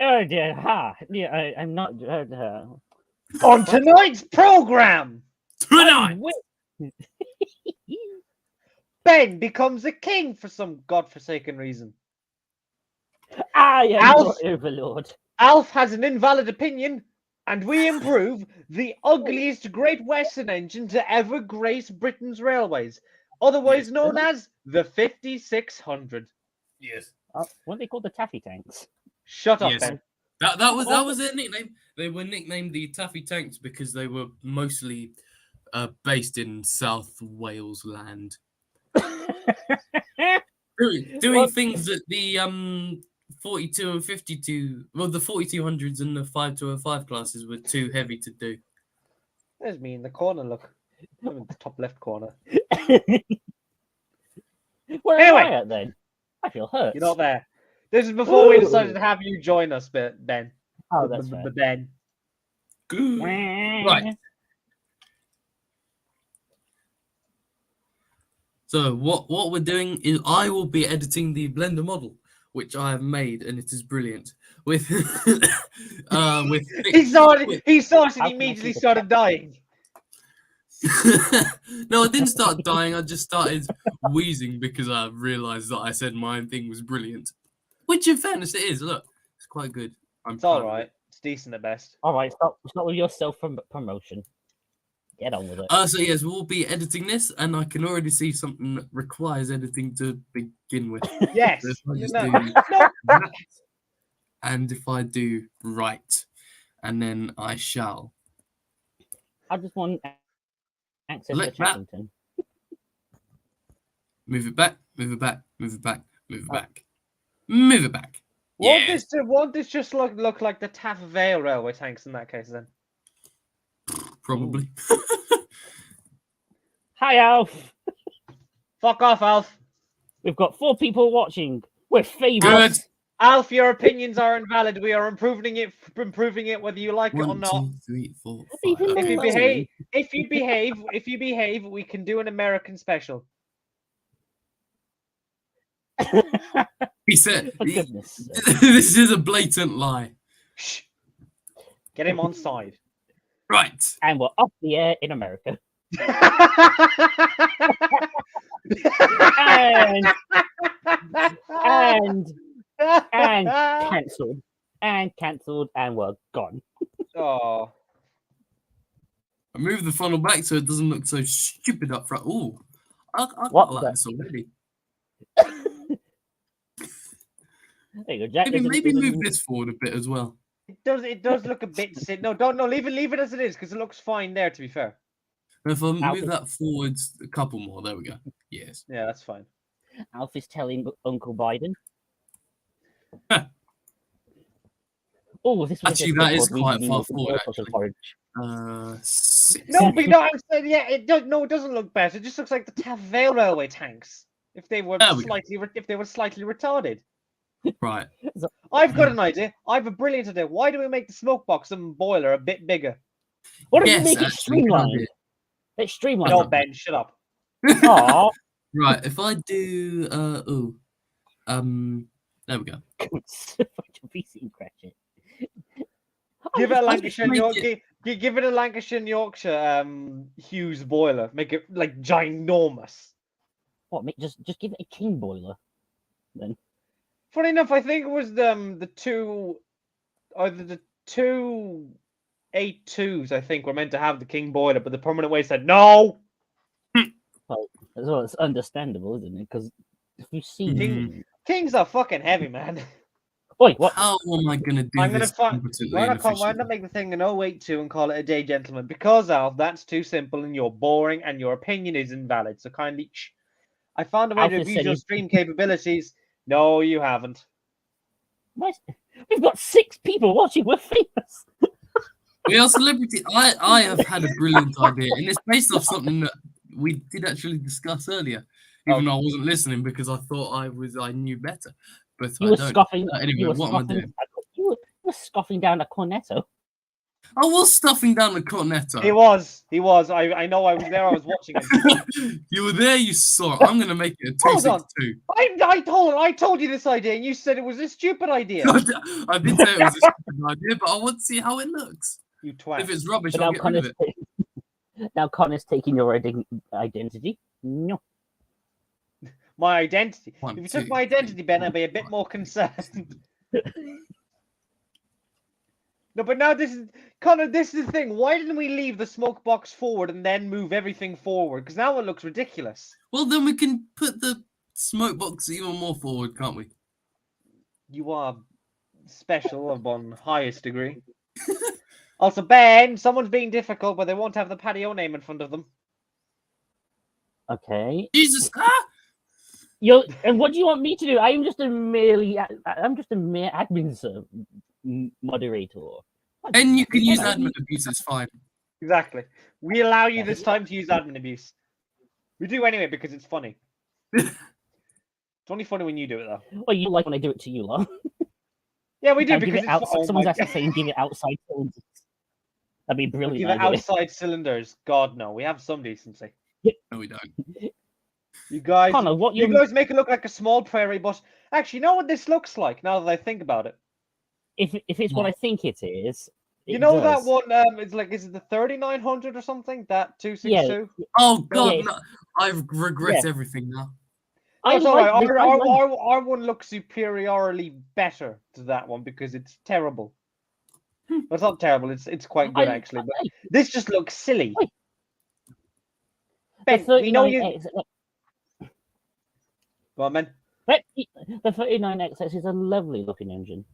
Oh dear, yeah, I'm not. On tonight's program, Tonight. Ben becomes a king for some godforsaken reason. I am Alf- your overlord. Alf has an invalid opinion, and we improve the ugliest Great Western engine to ever grace Britain's railways, otherwise known as the 5600. Yes. What are they called? The taffy tanks. Shut up, Yes. Ben. That was their nickname. They were nicknamed the Taffy Tanks because they were mostly based in South Wales land. Doing things that the 42 and 52, well, the 4200s and the 5205 classes were too heavy to do. There's me in the corner, look. I'm in the top left corner. Where am I at then? I feel hurt. You're not there. This is before we decided to have you join us, Ben. Oh, that's right. Ben. Good. Right. So what we're doing is I will be editing the Blender model, which I have made, and it is brilliant. With He saw it and immediately started dying. No, I didn't start dying. I just started wheezing because I realised that I said my thing was brilliant. Which, in fairness, it is. Look, it's quite good. It's all right. It's decent at best. All right, stop with your self-promotion. Get on with it. So yes, we'll be editing this, and I can already see something that requires editing to begin with. Yes. So if I just do that, and if I do right, and then I shall. I just want access Let to that- Chappington. Move it back, move it back, move it back, move it back, move it back. Won't this just look like the Taff Vale railway tanks in that case then? Probably. Hi, Alf. Fuck off, Alf. We've got 4 people watching. We're famous. Good. Alf, your opinions are invalid. We are improving it whether you like it or 1, not. 2, 3, 4, 5. If you Okay. behave, we can do an American special. He said, For goodness sake. this is a blatant lie. Shh. Get him on side. Right. And we're off the air in America. And cancelled, and we're gone. Oh. I move the funnel back so it doesn't look so stupid up front. Ooh, I What quite like the- this already. There you go, Jack. Maybe move this forward a bit as well. It does look a bit no, leave it as it is, because it looks fine there, to be fair. If I move Alfie. that forwards a couple more, there we go. Yes. Yeah, that's fine. Alf is telling Uncle Biden. Oh, this was Actually, that is quite far forward, actually. 6. No, but you know what I'm saying? Yeah, it doesn't look better. It just looks like the Taff Vale railway tanks. If they were There we go. slightly retarded. Right. I've got an idea. I have a brilliant idea. Why do we make the smoke box and boiler a bit bigger? What if Yes, you make it actually, good streamlined? idea. It's streamlined. No, Ben, shut up. Aw. Right. If I do, there we go. Give it a just Lancashire, make give it a Lancashire and Yorkshire Hughes boiler. Make it like ginormous. What? Just give it a king boiler, then. Funny enough, I think it was the two 82s. I think were meant to have the king boiler, but the permanent way said no. Well, it's understandable, isn't it? Because if you see Kings are fucking heavy, man. Wait, what? How am I going to do I'm gonna this find. competently Why and not efficiently? make the thing an 082 and call it a day, gentlemen? Because Alf, that's too simple, and you're boring, and your opinion is invalid. So kindly, shh. I found a way Alf to is abuse your saying- stream capabilities. No, you haven't. We've got 6 people watching. We're famous. We are celebrity. I have had a brilliant idea, and it's based off something that we did actually discuss earlier, even though I wasn't listening because I thought I knew better. But You I were don't. scoffing. Anyway, You were what am I scoffing. doing? You were scoffing down a cornetto. I was stuffing down the cornetto. He was. I know. I was there. I was watching him. You were there. You saw it. I'm gonna make it a Hold on. 262. I told you this idea, and you said it was a stupid idea. I did say it was a stupid idea, but I want to see how it looks. You twat. If it's rubbish, But I'll now get rid of it. Now Connor's taking your identity. No. My identity. One, If you took two, my identity, Ben, I'd be a bit more concerned. No, but now this is Connor. This is the thing. Why didn't we leave the smoke box forward and then move everything forward? Because now it looks ridiculous. Well, then we can put the smoke box even more forward, can't we? You are special upon highest degree. Also, Ben, someone's being difficult, but they won't have the patio name in front of them. Okay. Jesus! And what do you want me to do? I'm just a mere admin moderator. And you can use admin abuse. It's fine. Exactly. We allow you this time to use admin abuse. We do anyway because it's funny. It's only funny when you do it, though. Well, you like when I do it to you, lot. Yeah, we do I give because it outside. oh Someone's my actually God. saying give it outside cylinders. That'd be brilliant. Give it outside cylinders. God, no. We have some decency. No, we don't. You guys, Connor, what you guys make it look like a small prairie, but actually, you know what this looks like now that I think about it? If it's what I think it is, You know does. that one? It's like, is it the 3900 or something? That 262? Oh God, Yeah. no. I regret everything now. I That's like all right. this- I like- Our one looks superiorly better to that one because it's terrible. Well, it's not terrible. It's quite good actually. But this just looks silly. Oi. Ben, the we know you. 39X, Go on, man. the 39XX is a lovely looking engine.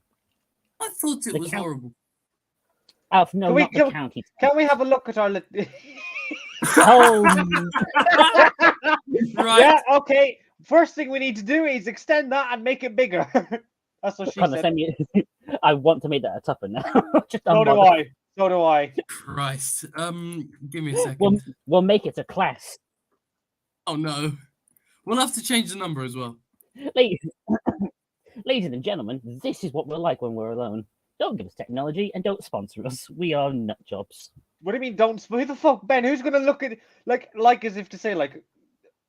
I thought it The was count- horrible. No, Can we- not the county. Can we have a look at our? Oh, Right. Yeah. Okay. First thing we need to do is extend that and make it bigger. That's what she Connor, said. send me. I want to make that a tupper now. Just So do unbothered. I. So do I. Christ. Give me a second. We'll make it a class. Oh no. We'll have to change the number as well. Ladies and gentlemen, this is what we're like when we're alone. Don't give us technology and don't sponsor us. We are nut jobs. What do you mean? Don't. Who the fuck, Ben? Who's gonna look at like as if to say like,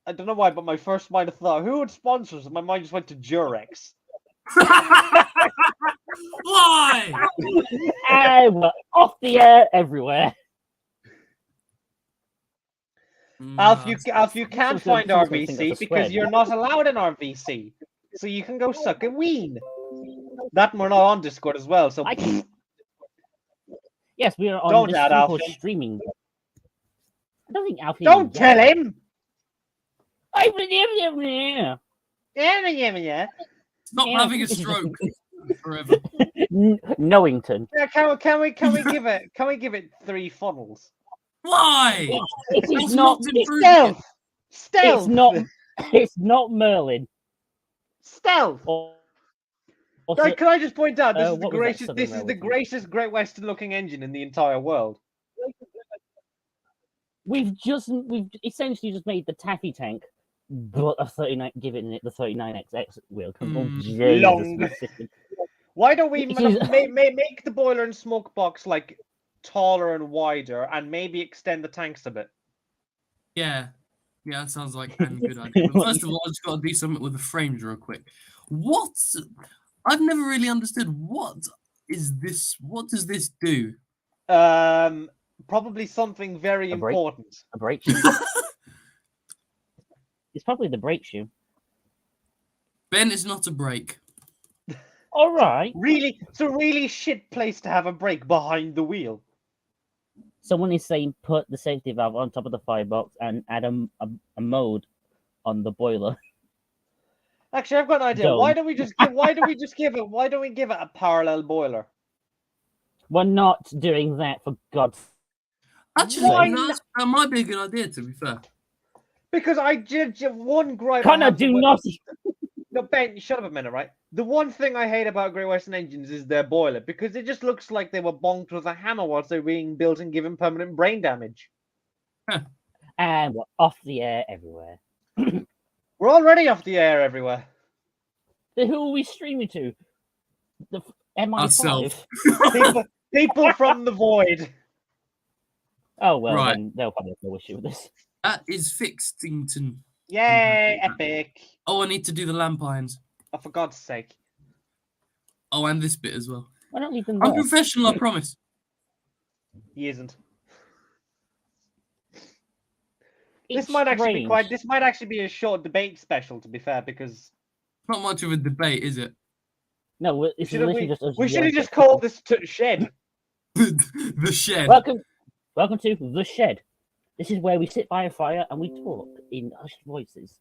I don't know why, but my first mind of thought, who would sponsor us? And my mind just went to Durex. Why? And we're off the air everywhere. Alf, you can't Someone's find gonna our think that's VC a because spread. you're not allowed in our VC. So you can go suck a ween. That we're not on Discord as well. So Yes, we are on Don't this add thing called Alfie. streaming. I don't think Alfie. don't tell him. him. Yeah. Stop Yeah. having a stroke forever. Knowington. Yeah, can we give it 3 funnels? Why? It That's is not. not It's, improved. Stealth. it's not. It's not Merlin. Stealth. Or Guys, can I just point out this is the what was that greatest Southern this is the Railway thing? greatest Great Western looking engine in the entire world. We've essentially just made the taffy tank, but a 39. Giving it the 39XX wheel. Come on, Jesus. Long. Why don't we It is- make the boiler and smoke box like taller and wider and maybe extend the tanks a bit? Yeah. Yeah, that sounds like a good idea. But first of all, I just got to do something with the frames real quick. What? I've never really understood. What is this? What does this do? Probably something very A brake? important. A brake shoe. It's probably the brake shoe. Ben is not a brake. All right. Really, it's a really shit place to have a brake behind the wheel. Someone is saying put the safety valve on top of the firebox and add a mode on the boiler. Actually, I've got an idea. Don't. Why don't we give it a parallel boiler? We're not doing that for God's. Actually, Why no, that might be a good idea, to be fair. Because I did one gripe. I Connor, have do with- not. No, Ben, shut up a minute, right? The one thing I hate about Great Western engines is their boiler, because it just looks like they were bonked with a hammer whilst they're being built and given permanent brain damage. And we're off the air everywhere. We're already off the air everywhere. Then who are we streaming to? The MI5. Ourselves. People from the void. Oh well, Right. then they'll probably have no issue with this. That is Fixtington. Yay, epic. Oh, I need to do the lamp irons. Oh, for God's sake. Oh, and this bit as well. Why not leave them I'm there? professional, I promise. He isn't. It's This might actually be strange. this might actually be a short debate special, to be fair, because Not much of a debate, is it? No, we it's should have literally just us just yelling. called this shed. The shed. Welcome to the shed. This is where we sit by a fire and we talk in hushed voices.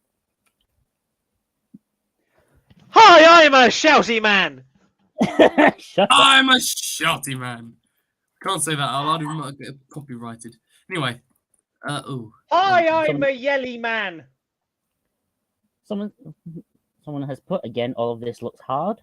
Hi, I'm a shouty man. Shut up. I'm a shouty man. Can't say that out loud, we might get copyrighted. Anyway, oh. Hi, I'm a yelly man. Someone has put again. All of this looks hard.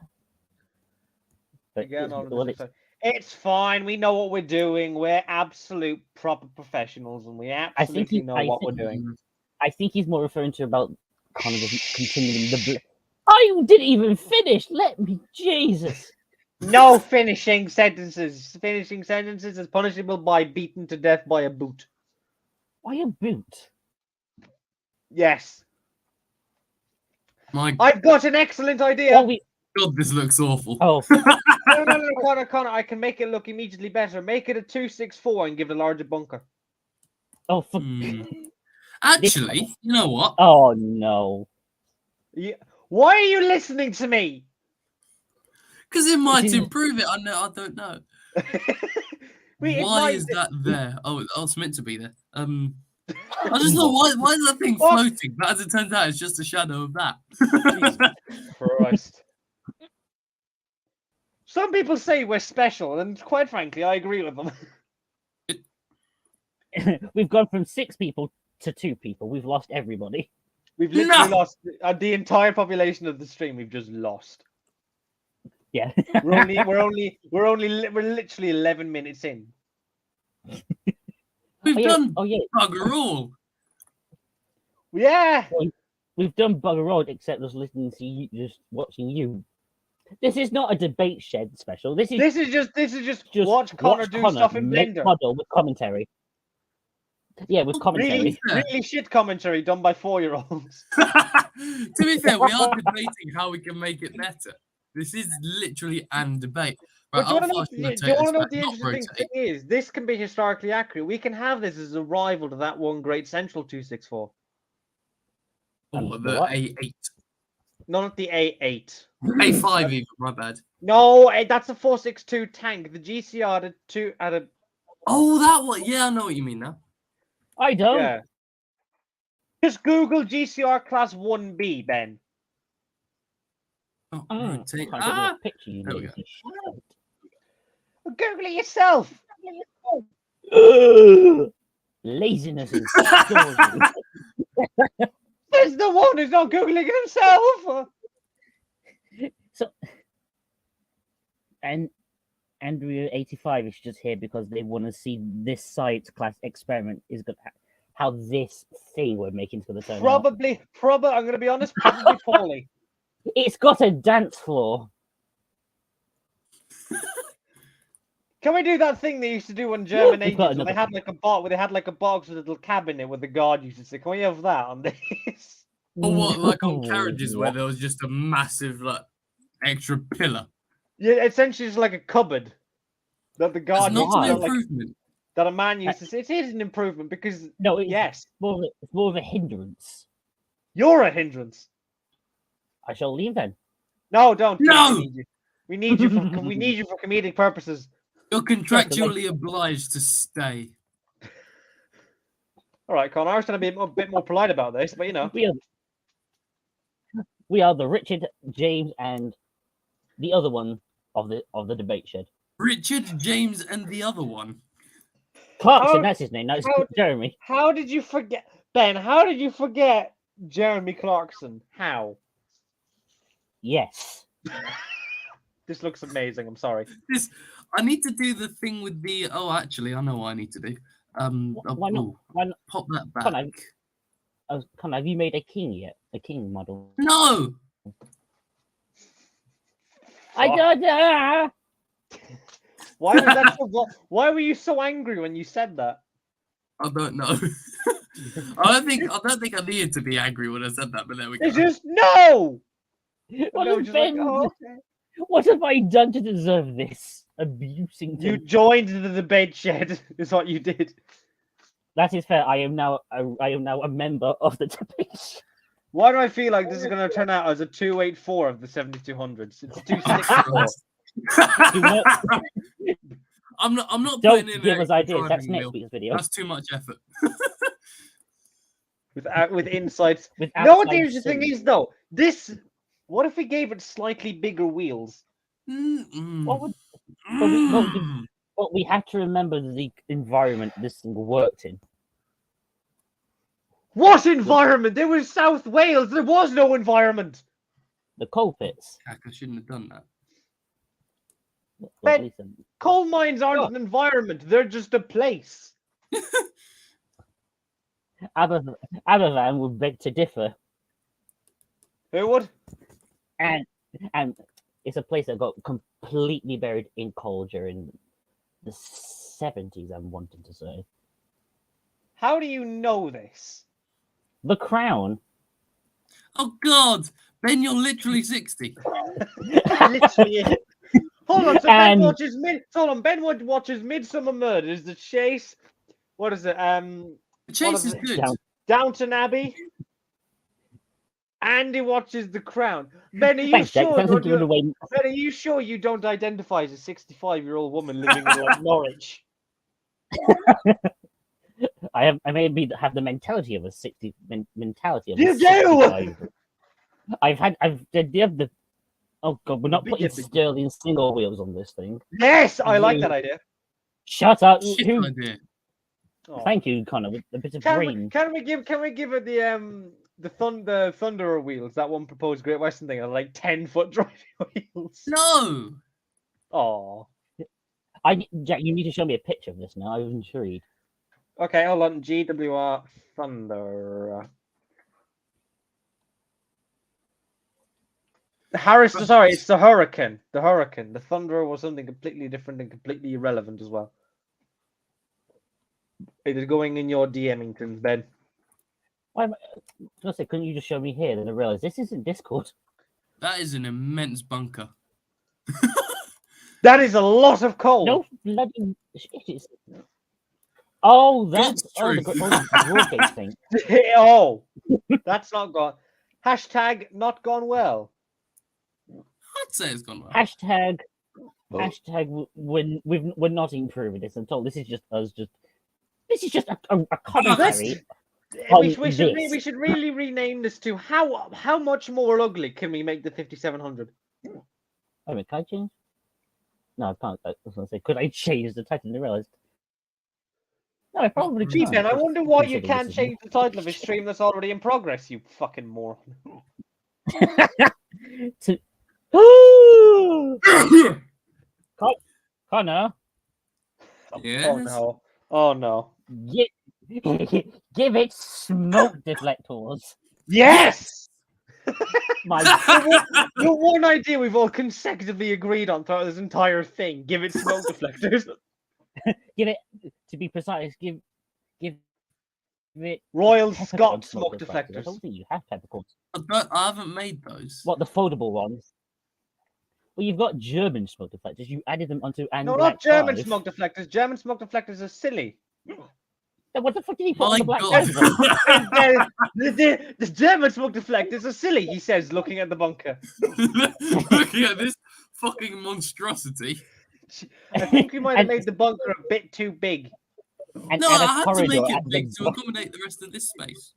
But Again, it's- it's fine. We know what we're doing. We're absolute proper professionals, and we absolutely know what we're doing. I think he's more referring to about kind of continuing the. I didn't even finish. Let me, Jesus. No finishing sentences. Finishing sentences is punishable by beaten to death by a boot. Why a boot? Yes. My I've got an excellent idea. God, this looks awful. Oh, No, Connor, I can make it look immediately better. Make it a 264 and give it a larger bunker. oh, for... Actually, you know what? Oh no. Yeah. Why are you listening to me? Because it might is- improve it. I don't know. Why is that there? Oh, it's meant to be there. I just know why is that thing What? floating? But as it turns out, it's just a shadow of that. Jesus Christ. Some people say we're special, and quite frankly, I agree with them. We've gone from 6 people to 2 people. We've lost everybody. We've literally No! lost the entire population of the stream. We've just lost. Yeah. We're literally 11 minutes in. We've done Oh yeah. bugger all. Yeah. We've done bugger all except just listening to you, just watching you. This is not a debate shed special. This is just watch Connor do stuff in make Blender. model with commentary. Yeah, with commentary. Really shit commentary done by 4-year-olds. To be fair, we are debating how we can make it better. This is literally an debate. Right, But do you I'll want fast to know rotate us what back, the not interesting rotate. thing is? This can be historically accurate. We can have this as a rival to that one great Central 264. Oh, the the what? A8. Not the A8. A5 even, my bad. No, that's a 462 tank. The GCR had a Oh, that one. Yeah, I know what you mean now. I don't. yeah. Just Google GCR class 1B, Ben. Oh, Oh, rotate. I got Ah! a picture you There we lazy shit. Google it yourself. Ugh. Laziness is story. There's the one who's not Googling it himself. So, and Andrea 85 is just here because they want to see this science class experiment is good. How this thing we're making is going to turn out. Probably. I'm going to be honest. Probably poorly. It's got a dance floor. Can we do that thing they used to do on German We've got agents? Where they had like a box, with a little cabinet with the guard used to say, "Can we have that on this?" Or what, like on No. carriages where there was just a massive, like, extra pillar. Yeah, essentially it's like a cupboard that the That's guard not used to an have, like, improvement. that a man used to say. It is an improvement because No, it's yes, it's more of a hindrance. you're a hindrance. I shall leave then. No, don't. No! We need you for comedic purposes. You're contractually obliged to stay. All right, Connor. I was trying to be a bit more polite about this, but you know. We are the Richard, James, and the other one of the debate shed. Richard, James, and the other one. Clarkson, How- that's his name. That's how- Jeremy. How did you forget, Ben? How did you forget Jeremy Clarkson? How? Yes. This looks amazing. I'm sorry. I need to do the thing with the. Oh, actually, I know what I need to do. Why not? ooh, Why not? pop that back. Connor, have you made a king yet? A king model? No. I don't. Why was that? Why were you so angry when you said that? I don't know. I don't think I needed to be angry when I said that, but there we go. It's just no. What No, has just like, Ben? oh, okay. What have I done to deserve this? Abusing. You joined the debate shed. Is what you did. That is fair. I am now a member of the debate. Why do I feel like this is going to turn out as a 284 of the 7200s? It's 264. Do not, I'm not don't putting in give a us ideas. That's driving next wheel. week's video. That's too much effort. with insights. With No, what the outside interesting sync. is though, this. What if we gave it slightly bigger wheels? What would? But we have to remember the environment this thing worked in. What environment? There was South Wales. There was no environment. The coal pits. Heck, I shouldn't have done that. Well, Ben- listen, Coal mines aren't an environment. They're just a place. Aberfan would beg to differ, Who would? and it's a place that got completely buried in coal during the 70s. I'm wanting to say How do you know this? the Crown. Oh God, Ben, you're literally 60. Literally. Is. Hold on. So And- Ben watches Midsummer Murders, The Chase. What is it? The chase is good. Downton Abbey. Andy watches The Crown. Ben, are you Thanks, Jack. sure? Thanks for giving away. Ben, are you sure you don't identify as a 65-year-old woman living in like, Norwich? I maybe have the mentality of a 60 mentality of You a do! 65. I've the oh god, we're not putting Bigoted. Sterling single wheels on this thing. Yes, I like that idea. Shut up. Shit Who- idea. Oh. Thank you, Connor, with a bit of Can brain. we give it the Thunderer wheels? That one proposed Great Western thing are like 10-foot driving wheels. No. Oh. Jack, you need to show me a picture of this now. I'm intrigued. Okay, hold on. GWR Thunder. Sorry, it's the Hurricane. The Hurricane. The Thunderer was something completely different and completely irrelevant as well. It is going in your DMingtons, Ben. Why am I gonna say, couldn't you just show me here? Then I realized this isn't Discord. That is an immense bunker. That is a lot of coal. No bloody shit. Oh, that's God's the truth. broadcast thing. Oh, that's not gone. Hashtag not gone well. I'd say it's gone well. Hashtag we're not improving this at all. This is just us. This is just a commentary. We should really rename this to how much more ugly can we make the 5700? I mean, can I change? No, I can't. I was gonna say, could I change the title? And I realized. No, I probably Gee, can't. Ben, I wonder why you Considering can't this is- change the title of a stream that's already in progress, you fucking moron. to... Connor, Yes. Oh no. Oh no. give it smoke deflectors. Yes! My The one idea we've all consecutively agreed on throughout this entire thing. Give it smoke deflectors. give it, to be precise, give it Royal peppercorn Scott smoke I deflectors. don't think you have peppercorns. I haven't made those. What, the foldable ones? Well, you've got German smoke deflectors. You added them onto No, Black not German 5. smoke deflectors. German smoke deflectors are silly. Then what the fuck did he put on My the Black God. 5? The German smoke deflectors are silly, he says, looking at the bunker. Looking at this fucking monstrosity. I think we might have And- made the bunker a bit too big. And No, add a I had to corridor make it at the big to bo- accommodate the rest of this space.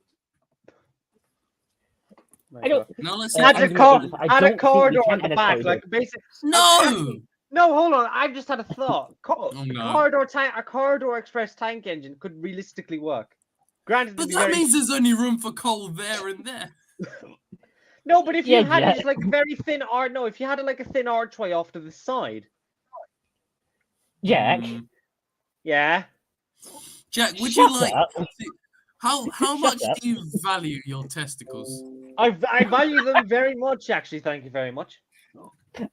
I don't. Now let's And see. Add a, Andrew, cor- I add don't a think corridor we at can the add a back, corridor. like basic. No! No, hold on. I've just had a thought. Oh, no. A corridor express tank engine could realistically work. Granted, But it'd be that very... means there's only room for coal there and there. No, but if you Yeah, had yeah. just like a very thin arch, no, if you had like a thin archway off to the side, Jack, Mm. yeah. Jack, would Shut you like up. to... How Shut much up. do you value your testicles? I value them very much, actually. Thank you very much.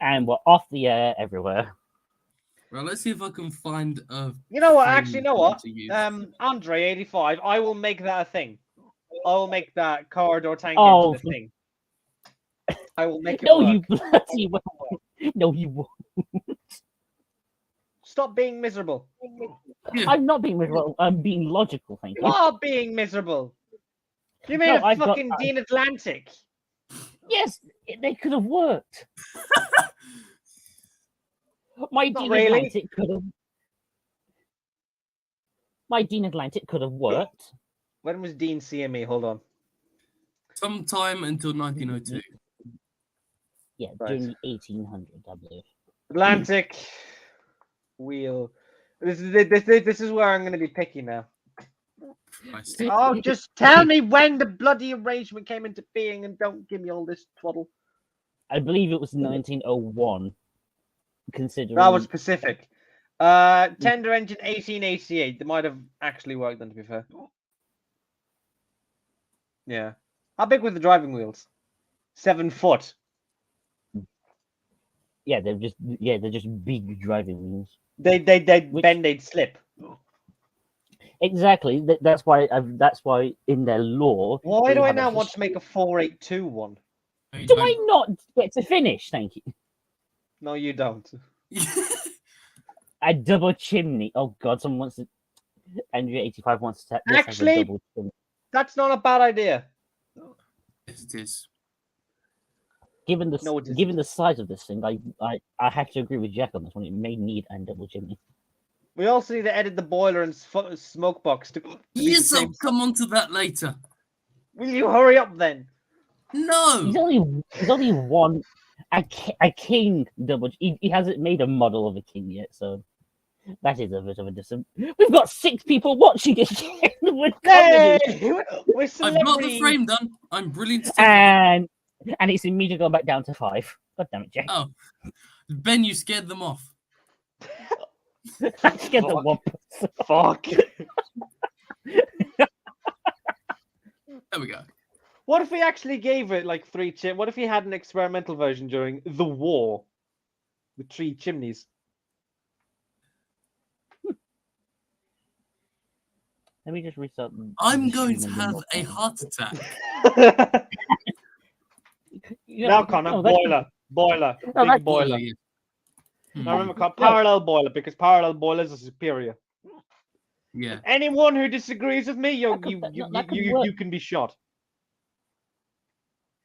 and we're off the air everywhere. Right, let's see if I can find a. You know what? frame Actually, you know what? to use. Andre 85. I will make that a thing. I will make that corridor tank Oh, into the thing. I will make it no, work. you bloody won't. No, you won't. Stop being miserable. Yeah. I'm not being miserable. I'm being logical. Thank You you. are being miserable. You made No, a I've got- fucking Dean Atlantic. Yes, they could have worked. My Not Dean really. Atlantic could have. My Dean Atlantic could have worked. When was Dean CME? Hold on. Sometime until 1902. Yeah, Right. during the 1800s, I believe. Atlantic wheel. This is where I'm going to be picky now. Christ. Oh, just tell me when the bloody arrangement came into being, and don't give me all this twaddle. I believe it was 1901. Considering That was Pacific. Tender engine 1888. They might have actually worked then, to be fair. Yeah. How big were the driving wheels? 7 foot. yeah, they're just big driving wheels. They'd Which- bend, they'd slip. Exactly. That's why. That's why in their law. Why they do I have now a- want to make a 482 one? No, you Do don't. I not get to finish? Thank you. No, you don't. A double chimney. Oh God, someone wants to. Andrea 85 wants to. This has a Actually- double chimney. That's not a bad idea. Yes, it is. Given the No, it given the size of this thing, I have to agree with Jack on this one. It may need a double chimney. We also need to edit the boiler and smoke box to be the Yes, I'll same. come on to that later. Will you hurry up then? No. He's only one. A king double. He hasn't made a model of a king yet, so that is a bit of a distance. We've got 6 people watching it. We're Hey, comedy. we're I've got the celebrities. frame done. I'm brilliant. and it's immediately gone back down to 5. God damn it, Jack! Oh, Ben, you scared them off. I scared the Fuck. one. Fuck. There we go. What if we actually gave it like 3 What if we had an experimental version during the war? The 3 chimneys. Let me just restart. I'm the going stream to on have one a more heart attack. time. Now, Connor, no, that- boiler, No, big that's- boiler. Yeah. Now remember, Hmm. parallel boiler, because parallel boilers are superior. Yeah. Anyone who disagrees with me, That could work. you can be shot.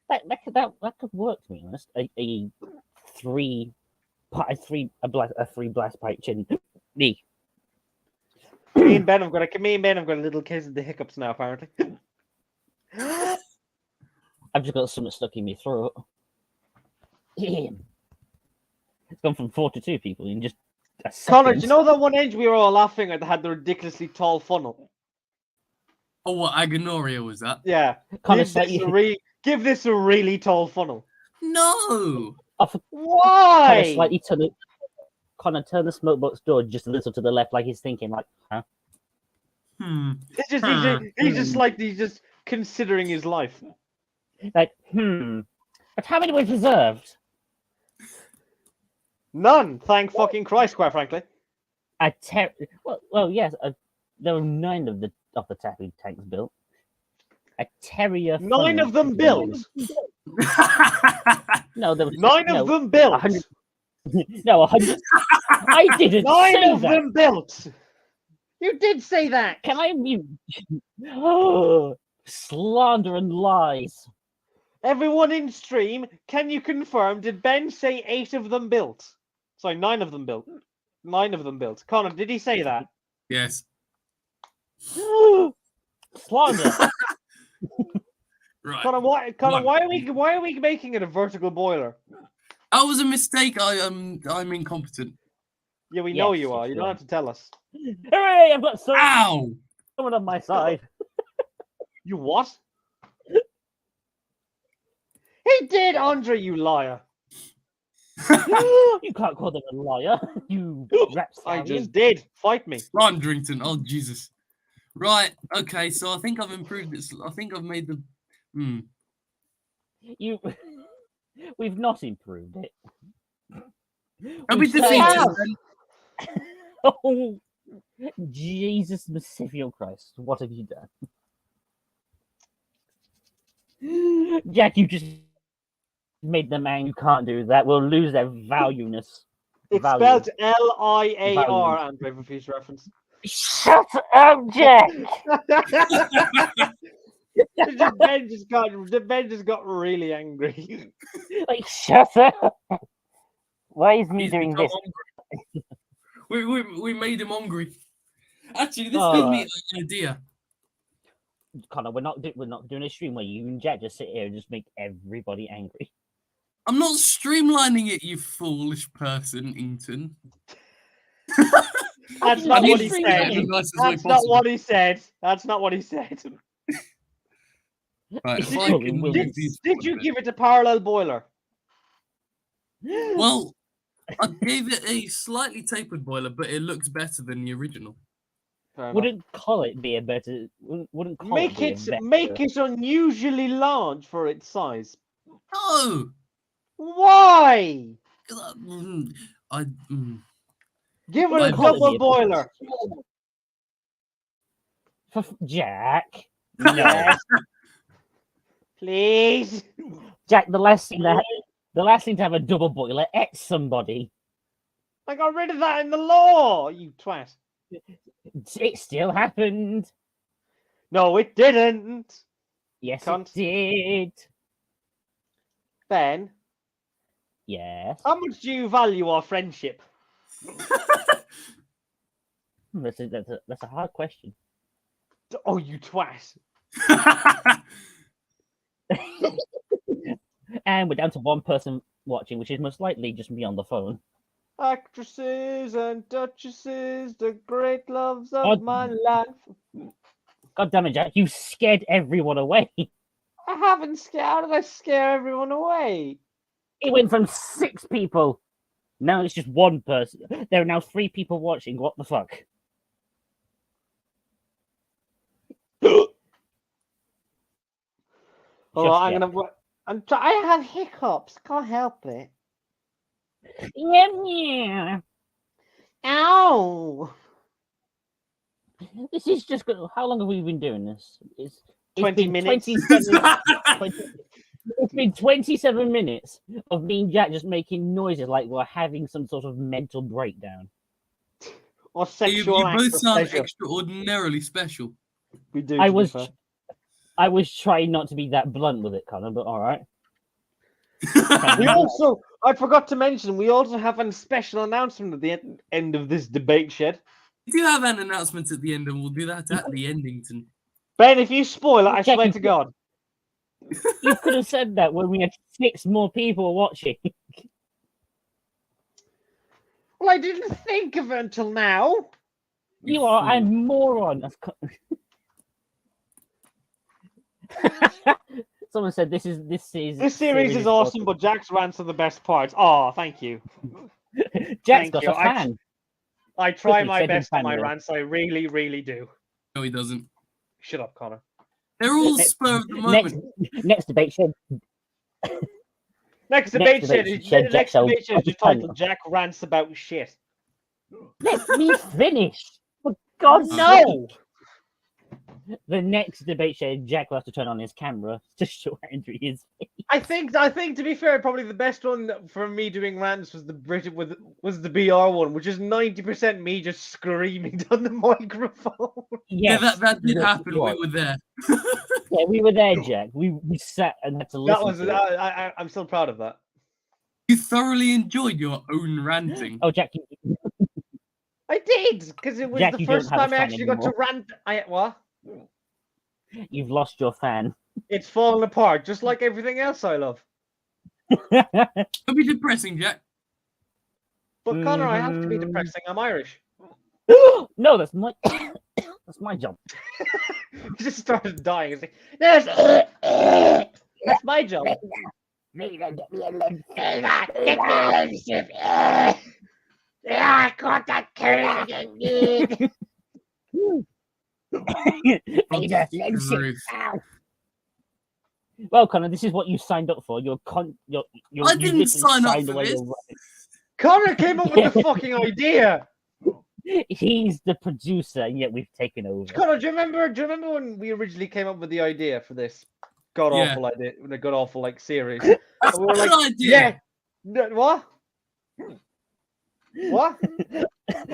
That could work, to be honest. A 3 blast pipe chin. Me. Me and Ben have got a little case of the hiccups now, apparently. I've just got something stuck in my throat. It's gone from 4 to 2 people in just a second. Connor, do you know that one edge we were all laughing at that had the ridiculously tall funnel? Oh, what Aganoria was that? Yeah. Connor Give this a really tall funnel. No. Why? Connor, turn the smoke box door just a little to the left, like he's thinking, like, huh? He's just considering his life. Like, But how many were preserved? None, thank fucking Christ, quite frankly. Well, yes, there were 9 of the tapping tanks built. A terrier. 9 of them built. No, there was 9 of them built. 100. No, 100. I didn't 9 say of that. them built. You did say that. Can I mute? Oh, slander and lies. Everyone in stream, can you confirm? Did Ben say 8 of them built? Sorry, 9 of them built. 9 of them built. Connor, did he say that? Yes. Slander. Right. Connor, One. why are we making it a vertical boiler? That was a mistake. I'm incompetent. Yeah, we know Yes, you are. You don't sure. have to tell us. Hooray! I've got Ow! someone on my side. You what? He did, Andre, you liar. You can't call them a liar. You I rapscallion. just did. Fight me. Laundrington. Oh, Jesus. Right. Okay. So I think I've improved this. I think I've made the. You. We've not improved it. Have we We've defeated have. them? Oh, Jesus, Messifical Christ! What have you done, Jack? You just made them angry. You can't do that. We'll lose their valueness. It's Value. spelled Liar, Value. Andre, for future reference. Shut up, Jack. Ben just got really angry. Like, shut up. Why is me He's doing become this? hungry. We made him hungry. Actually, this Oh, gave me an idea. Connor, we're not doing a stream where you and Jack just sit here and just make everybody angry. I'm not streamlining it, you foolish person, Ington. That's not what he to said. do it in the nicest way That's not possible. what he said. That's not what he said. Right, if Did I you- can Will- use these Did you for a bit. give it a parallel boiler? Well, I gave it a slightly tapered boiler, but it looks better than the original. Fair enough. Wouldn't call it be a better. Wouldn't call Make it, it be a better. make it unusually large for its size. No! Why? 'Cause Give it a Wouldn't call it double be a- boiler. Jack. Yes. Please. Jack, the last thing to have a double boiler at somebody. I got rid of that in the law, you twat. It still happened. No, it didn't. Yes, Cunt. it did. Ben, Yes. how much do you value our friendship? That's a hard question. Oh, you twat. And we're down to one person watching, which is most likely just me on the phone. Actresses and duchesses, the great loves of God- my life. God damn it, Jack! You scared everyone away. I haven't scared. How did I scare everyone away? It went from 6 people. Now it's just one person. There are now 3 people watching. What the fuck? Oh, Shush, I'm Jack. gonna. I have hiccups. Can't help it. Yeah. Ow! This is just good. How long have we been doing this? It's 20 been minutes. 27 it's been 27 minutes of me and Jack just making noises like we're having some sort of mental breakdown. Or you sexual acts both of sound pleasure. extraordinarily special. We do. I to be was fair. I was trying not to be that blunt with it, Connor, but all right. We also, I forgot to mention, we also have a special announcement at the end of this debate shed. We do have an announcement at the end, and we'll do that at the endington. Ben, if you spoil it, I Jack, swear you to God. You could have said that when we had 6 more people watching. Well, I didn't think of it until now. You are a fool. moron. Someone said this This series is awesome, but Jack's rants are the best parts. Oh, thank you. Jack's thank got you. a fan. I try Quickly, my send him best on my fan mail. rants. I really, really do. No, he doesn't. Shut up, Connor. They're all spur of the moment. Next debate shed. Next debate shed debate is shed, Jack, so debate shed I'll is just tell you. titled Jack Rants About Shit. Let me finish. For God's sake. No! The next debate shed, Jack will have to turn on his camera to show Andrew his face. I think to be fair, probably the best one for me doing rants was the BR one, which is 90% me just screaming down the microphone. Yeah, Yes, that did yes, happen. it was. We were there. Yeah, we were there, Jack. We sat and had to listen That was to it. I'm still proud of that. You thoroughly enjoyed your own ranting. Oh, Jack, I did because it was Jack, the you don't first have a time I fan actually got to anymore. rant. What? you've lost your fan. It's falling apart, just like everything else I love. Don't be depressing, Jack. But Connor, I have to be Mhm. depressing. I'm Irish. No, that's my that's my job. He just started dying. It's like, that's my job. I got that Ruth. Well, Connor, this is what you signed up for. You're I you didn't literally sign up signed for away this. your- Connor came up with the fucking idea. He's the producer, and yet we've taken over. Connor, do you remember when we originally came up with the idea for this god awful idea, the god awful like series? That's And we were a like, good idea. yeah, what? What?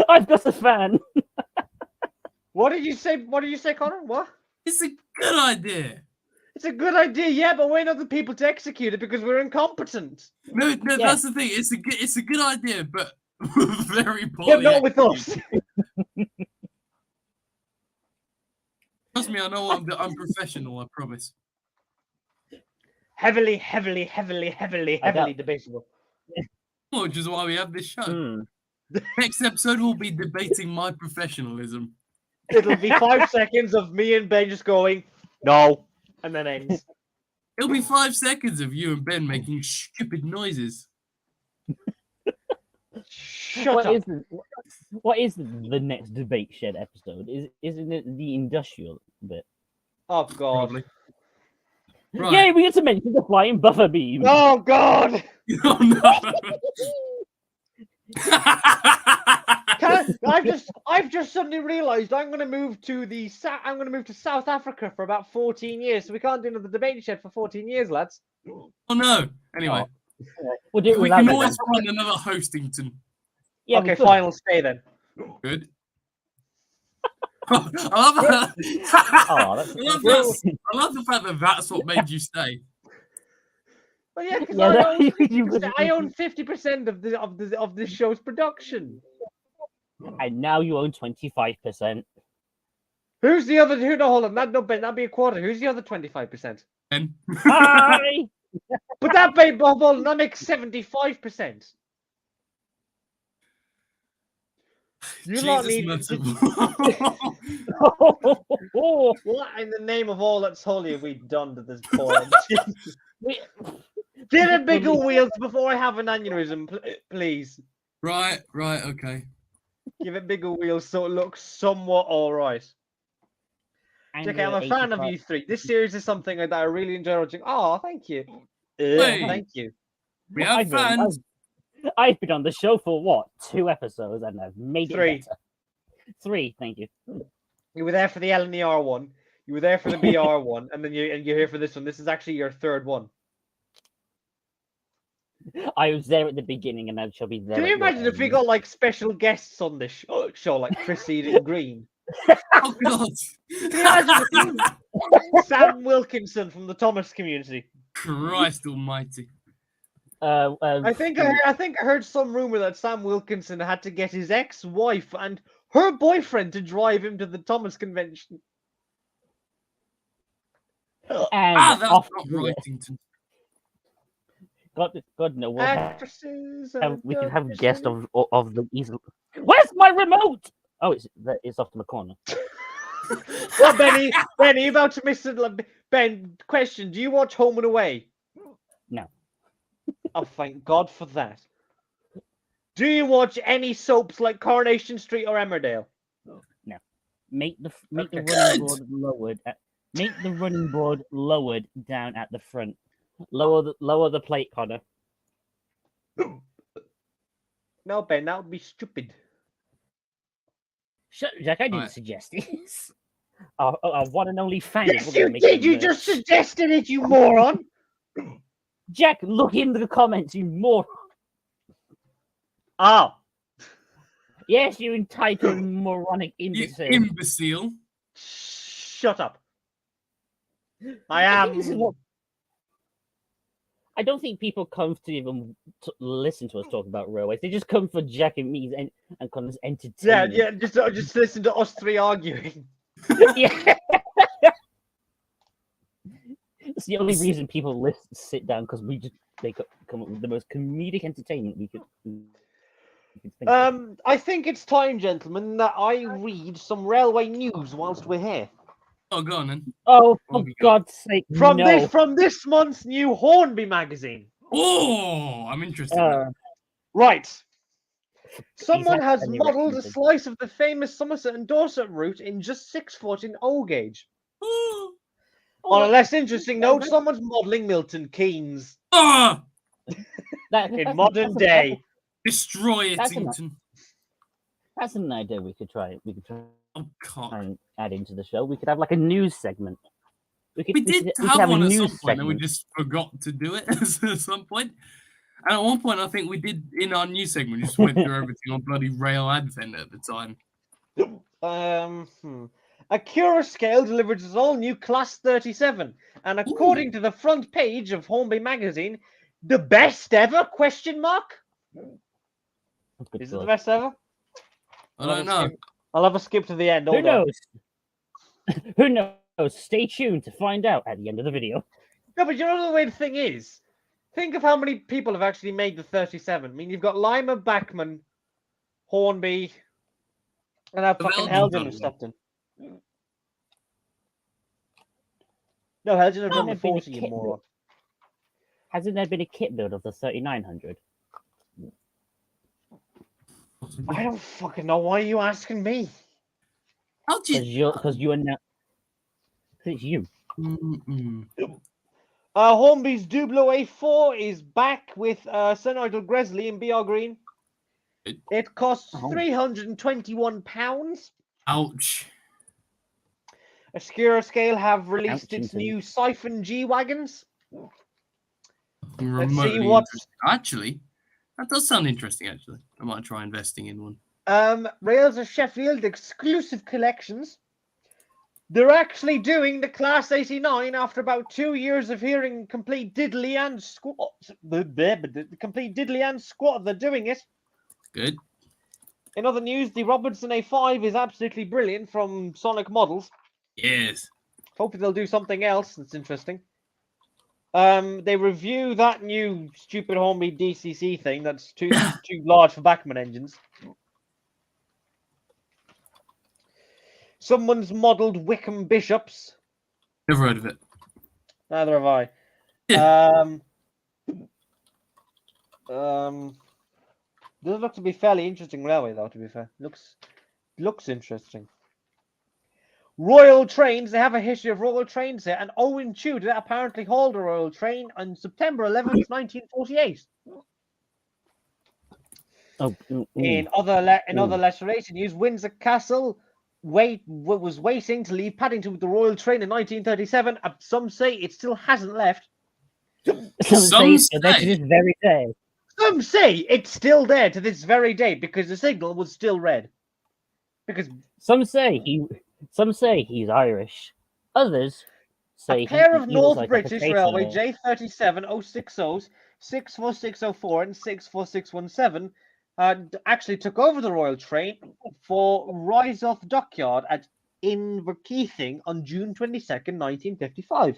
I've got a fan. What did you say? What did you say, Connor? What? It's a good idea. It's a good idea, yeah, but we're not the people to execute it because we're incompetent. No, Yeah. that's the thing. It's a good idea, but very But poorly. not with us. Trust me, I know I'm professional. I promise. Heavily debatable. Well, which is why we have this show. Hmm. Next episode, we'll be debating my professionalism. It'll be 5 seconds of me and Ben just going, no, and then ends. It'll be 5 seconds of you and Ben making stupid noises. Shut up. What is the next debate shed episode? Isn't it the industrial bit? Oh, God. Probably. Right. Yeah, we get to mention the flying buffer beam. Oh, God. Oh no! I've just suddenly realised I'm going to move to South Africa for about 14 years, so we can't do another debate shed for 14 years, lads. Oh no! Anyway, We'll do it we without can them. always find another Hostington. Yeah, okay, we could. final stay then. Good. I love that. Oh, that's I love the fact that that's what made you stay. Well, yeah, because Yeah, I own 50% of this show's production. and now you own 25%. Who's the other? Who? No, hold on. That'd be a quarter. Who's the other 25%? Ben. Hi. But that makes 75%. You lot Jesus need merciful. what in the name of all that's holy have we done to this poor? Get a bigger wheels before I have an aneurysm, please. Right, okay. Give it bigger wheels so it looks somewhat all right. Okay, I'm a fan of you three. This series is something that I really enjoy watching. Oh, thank you. Hey. Thank you. We have fans. I've been on the show for what? 2 episodes, and I've made 3. it better. 3, thank you. You were there for the L and the R one. You were there for the BR one, and then you're here for this one. This is actually your 3rd one. I was there at the beginning, and I shall be there. Can you at the imagine if we end. got like special guests on this show like Chrissy and Green? Oh god. Can you imagine Sam Wilkinson from the Thomas community? Christ almighty. I think I heard some rumor that Sam Wilkinson had to get his ex-wife and her boyfriend to drive him to the Thomas convention. And That's off not the- Wrightington. God no, Actresses we can and have guests actresses. of the easy. Where's my remote? Oh, it's off in the corner. Well, Benny, you're about to miss it. Ben, question: do you watch Home and Away? No. Oh, thank God for that. Do you watch any soaps like Coronation Street or Emmerdale? No. Make the Okay. running board lowered. Make the running board lowered down at the front. Lower the plate, Connor. No, Ben, that would be stupid. Shut, Jack. I didn't Right. suggest this. Our one and only fan. Yes, you did. You just suggested it, you moron. Jack, look in the comments, you moron. Oh, Yes, you entitled moronic You imbecile. imbecile. shut up. I I am. think this is what- I don't think people come to even listen to us talk about railways. They just come for Jack and me and Connor's Yeah, entertainment. yeah. Just listen to us 3 arguing. Yeah. It's the only reason people sit down because they come up with the most comedic entertainment we could think of. I think it's time, gentlemen, that I read some railway news whilst we're here. Oh, go on then. Oh, what for have we got? God's sake! From no. this month's new Hornby magazine. Oh, I'm interested. Right. Someone had has any modelled a references. slice of the famous Somerset and Dorset route in just 6 foot in O gauge. Oh, On a less interesting note, someone's modelling Milton Keynes ah, in modern day. destroy it, That's Eaton. That's an idea we could try. We could try Oh, cock. and add into the show. We could have like a news segment. We did we could have a one at news some point, and we segment. just forgot to do it at some point. And at one point, I think we did in our news segment, just went through everything on bloody Rail Advent at the time. A Cura scale delivers its all new Class 37, and according to the front page of Hornby magazine, the best ever? Question mark? Good Is it God. the best ever? I don't know. I'll have a skip to the end. Who Hold on. knows? Who knows? Stay tuned to find out at the end of the video. No, but you know the weird thing is, think of how many people have actually made the 37. I mean, you've got Lima, Bachman, Hornby, and now fucking Elgin Helgen have stepped in. No, Helgen have done the 40, you moron. Hasn't there been a kit build of the 3900? I don't fucking know. Why are you asking me? How do you? Because you are now. It's you. Hornby's Dublo A4 is back with Senidal Gresley in BR Green. It costs £321. Ouch. Ascura Scale have released its new Siphon G wagons. Let's see what. Actually, that does sound interesting. Actually, I might try investing in one. Rails of Sheffield exclusive collections. They're actually doing the Class 89 after about 2 years of hearing complete diddly and squat. The complete diddly and squat. They're doing it. Good. In other news, the Robertson A5 is absolutely brilliant from Sonic Models. Yes. Hopefully they'll do something else that's interesting. They review that new stupid Hornby DCC thing that's too large for Bachman engines. Someone's modelled Wickham Bishops. Never heard of it. Neither have I. Does look to be fairly interesting railway, though. To be fair, looks interesting. Royal Trains. They have a history of Royal Trains here, and Owen Tudor apparently hauled a Royal Train on September 11th, 1948. In other lesser news, Windsor Castle was waiting to leave Paddington with the Royal Train in 1937. Some say it still hasn't left. Some say it's there to this very day. Some say it's still there to this very day because the signal was still red. Because some say he's Irish. Others say a pair of he North like British Railway J37 060s, 64604 and 64617 actually took over the Royal Train for Rysworth Dockyard at Inverkeithing on June 22nd, 1955.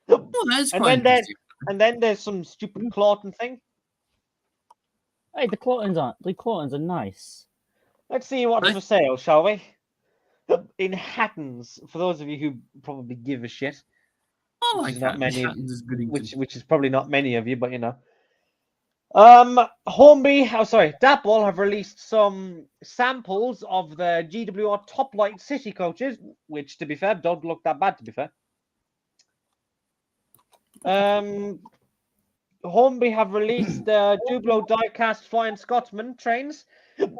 Oh, that's quite interesting. And then there's some stupid Clawton thing. Hey, the Clawtons are nice. Let's see what's for sale, shall we? In Hattons, for those of you who probably give a shit. Oh, like not many, which is probably not many of you, but you know. Dapple have released some samples of the GWR Top Light City coaches, which, to be fair, don't look that bad. To be fair, Hornby have released the Dublo Diecast Flying Scotsman trains,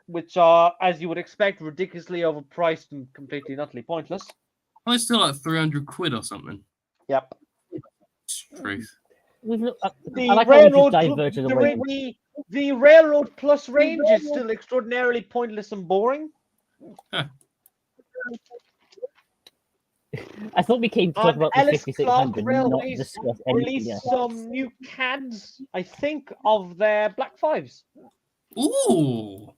which are, as you would expect, ridiculously overpriced and completely and utterly pointless. Oh, it's still like 300 quid or something. Yep. Truth. The Railroad Plus range is still extraordinarily pointless and boring. Huh. I thought we came to talk about the Ellis 5600, Clark not discuss anything released else. some new CADs, I think, of their Black Fives. Ooh.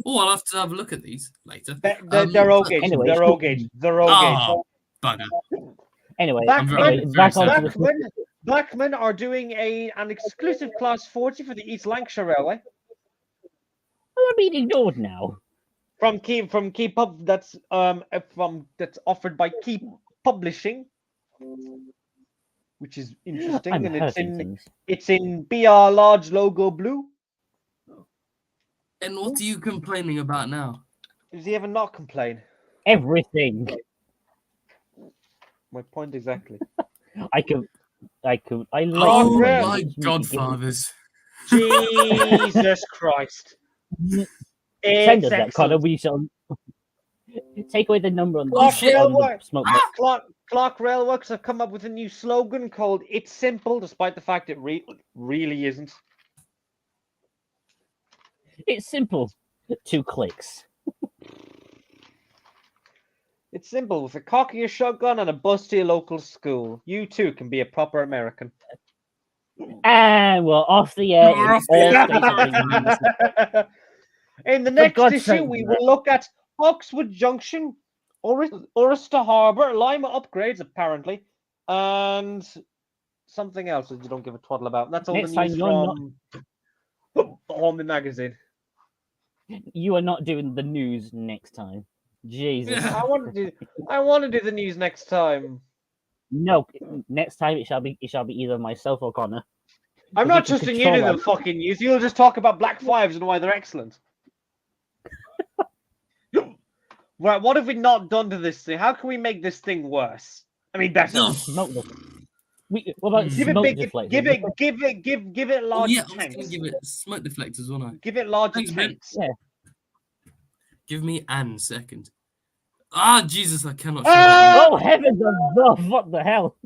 Oh, I'll have to have a look at these later. They're all gauge. Anyway. They're all gauge. They're all gauge. Bugger. Anyway, Blackman are doing an exclusive Class 40 for the East Lancashire Railway. I'm being ignored now. From Key Pub, that's offered by Key Publishing, which is interesting, and it's in BR large logo blue. And what are you complaining about now? Does he ever not complain? Everything. My point exactly. I like. Oh my Godfathers! Jesus Christ! Send It's us that, Connor. excellent. We shall take away the number on Clock shit. Railworks. the smoke box. Clock Railworks have come up with a new slogan called "It's simple," despite the fact it really isn't. It's simple. 2 clicks. It's simple. With a cock of your shotgun and a bus to your local school, you too can be a proper American. And we're off the air We're in off the all air. states of the Union. In the next God's issue, sake, we Matt. will look at Oxford Junction, Orister Harbour, Lima upgrades apparently, and something else that you don't give a twaddle about. That's all Next the time news you're not- from Home Magazine. You are not doing the news next time. Jesus. Yeah. I want to do the news next time. No, next time it shall be either myself or Connor. I'm If not you can trusting you to do control the fucking news. You'll just talk about Black Fives and why they're excellent. Right, what have we not done to this thing? How can we make this thing worse? I mean, better. Ugh. Smoke what about Hmm. Give it smoke big. deflectors? Give it Oh, larger yeah, I was going tanks. to give it smoke deflectors, wasn't I? Give it larger Thanks, Ben. tanks. Yeah. Give me an second. Ah, Jesus, I cannot show Ah! that. Oh heavens above! What the hell?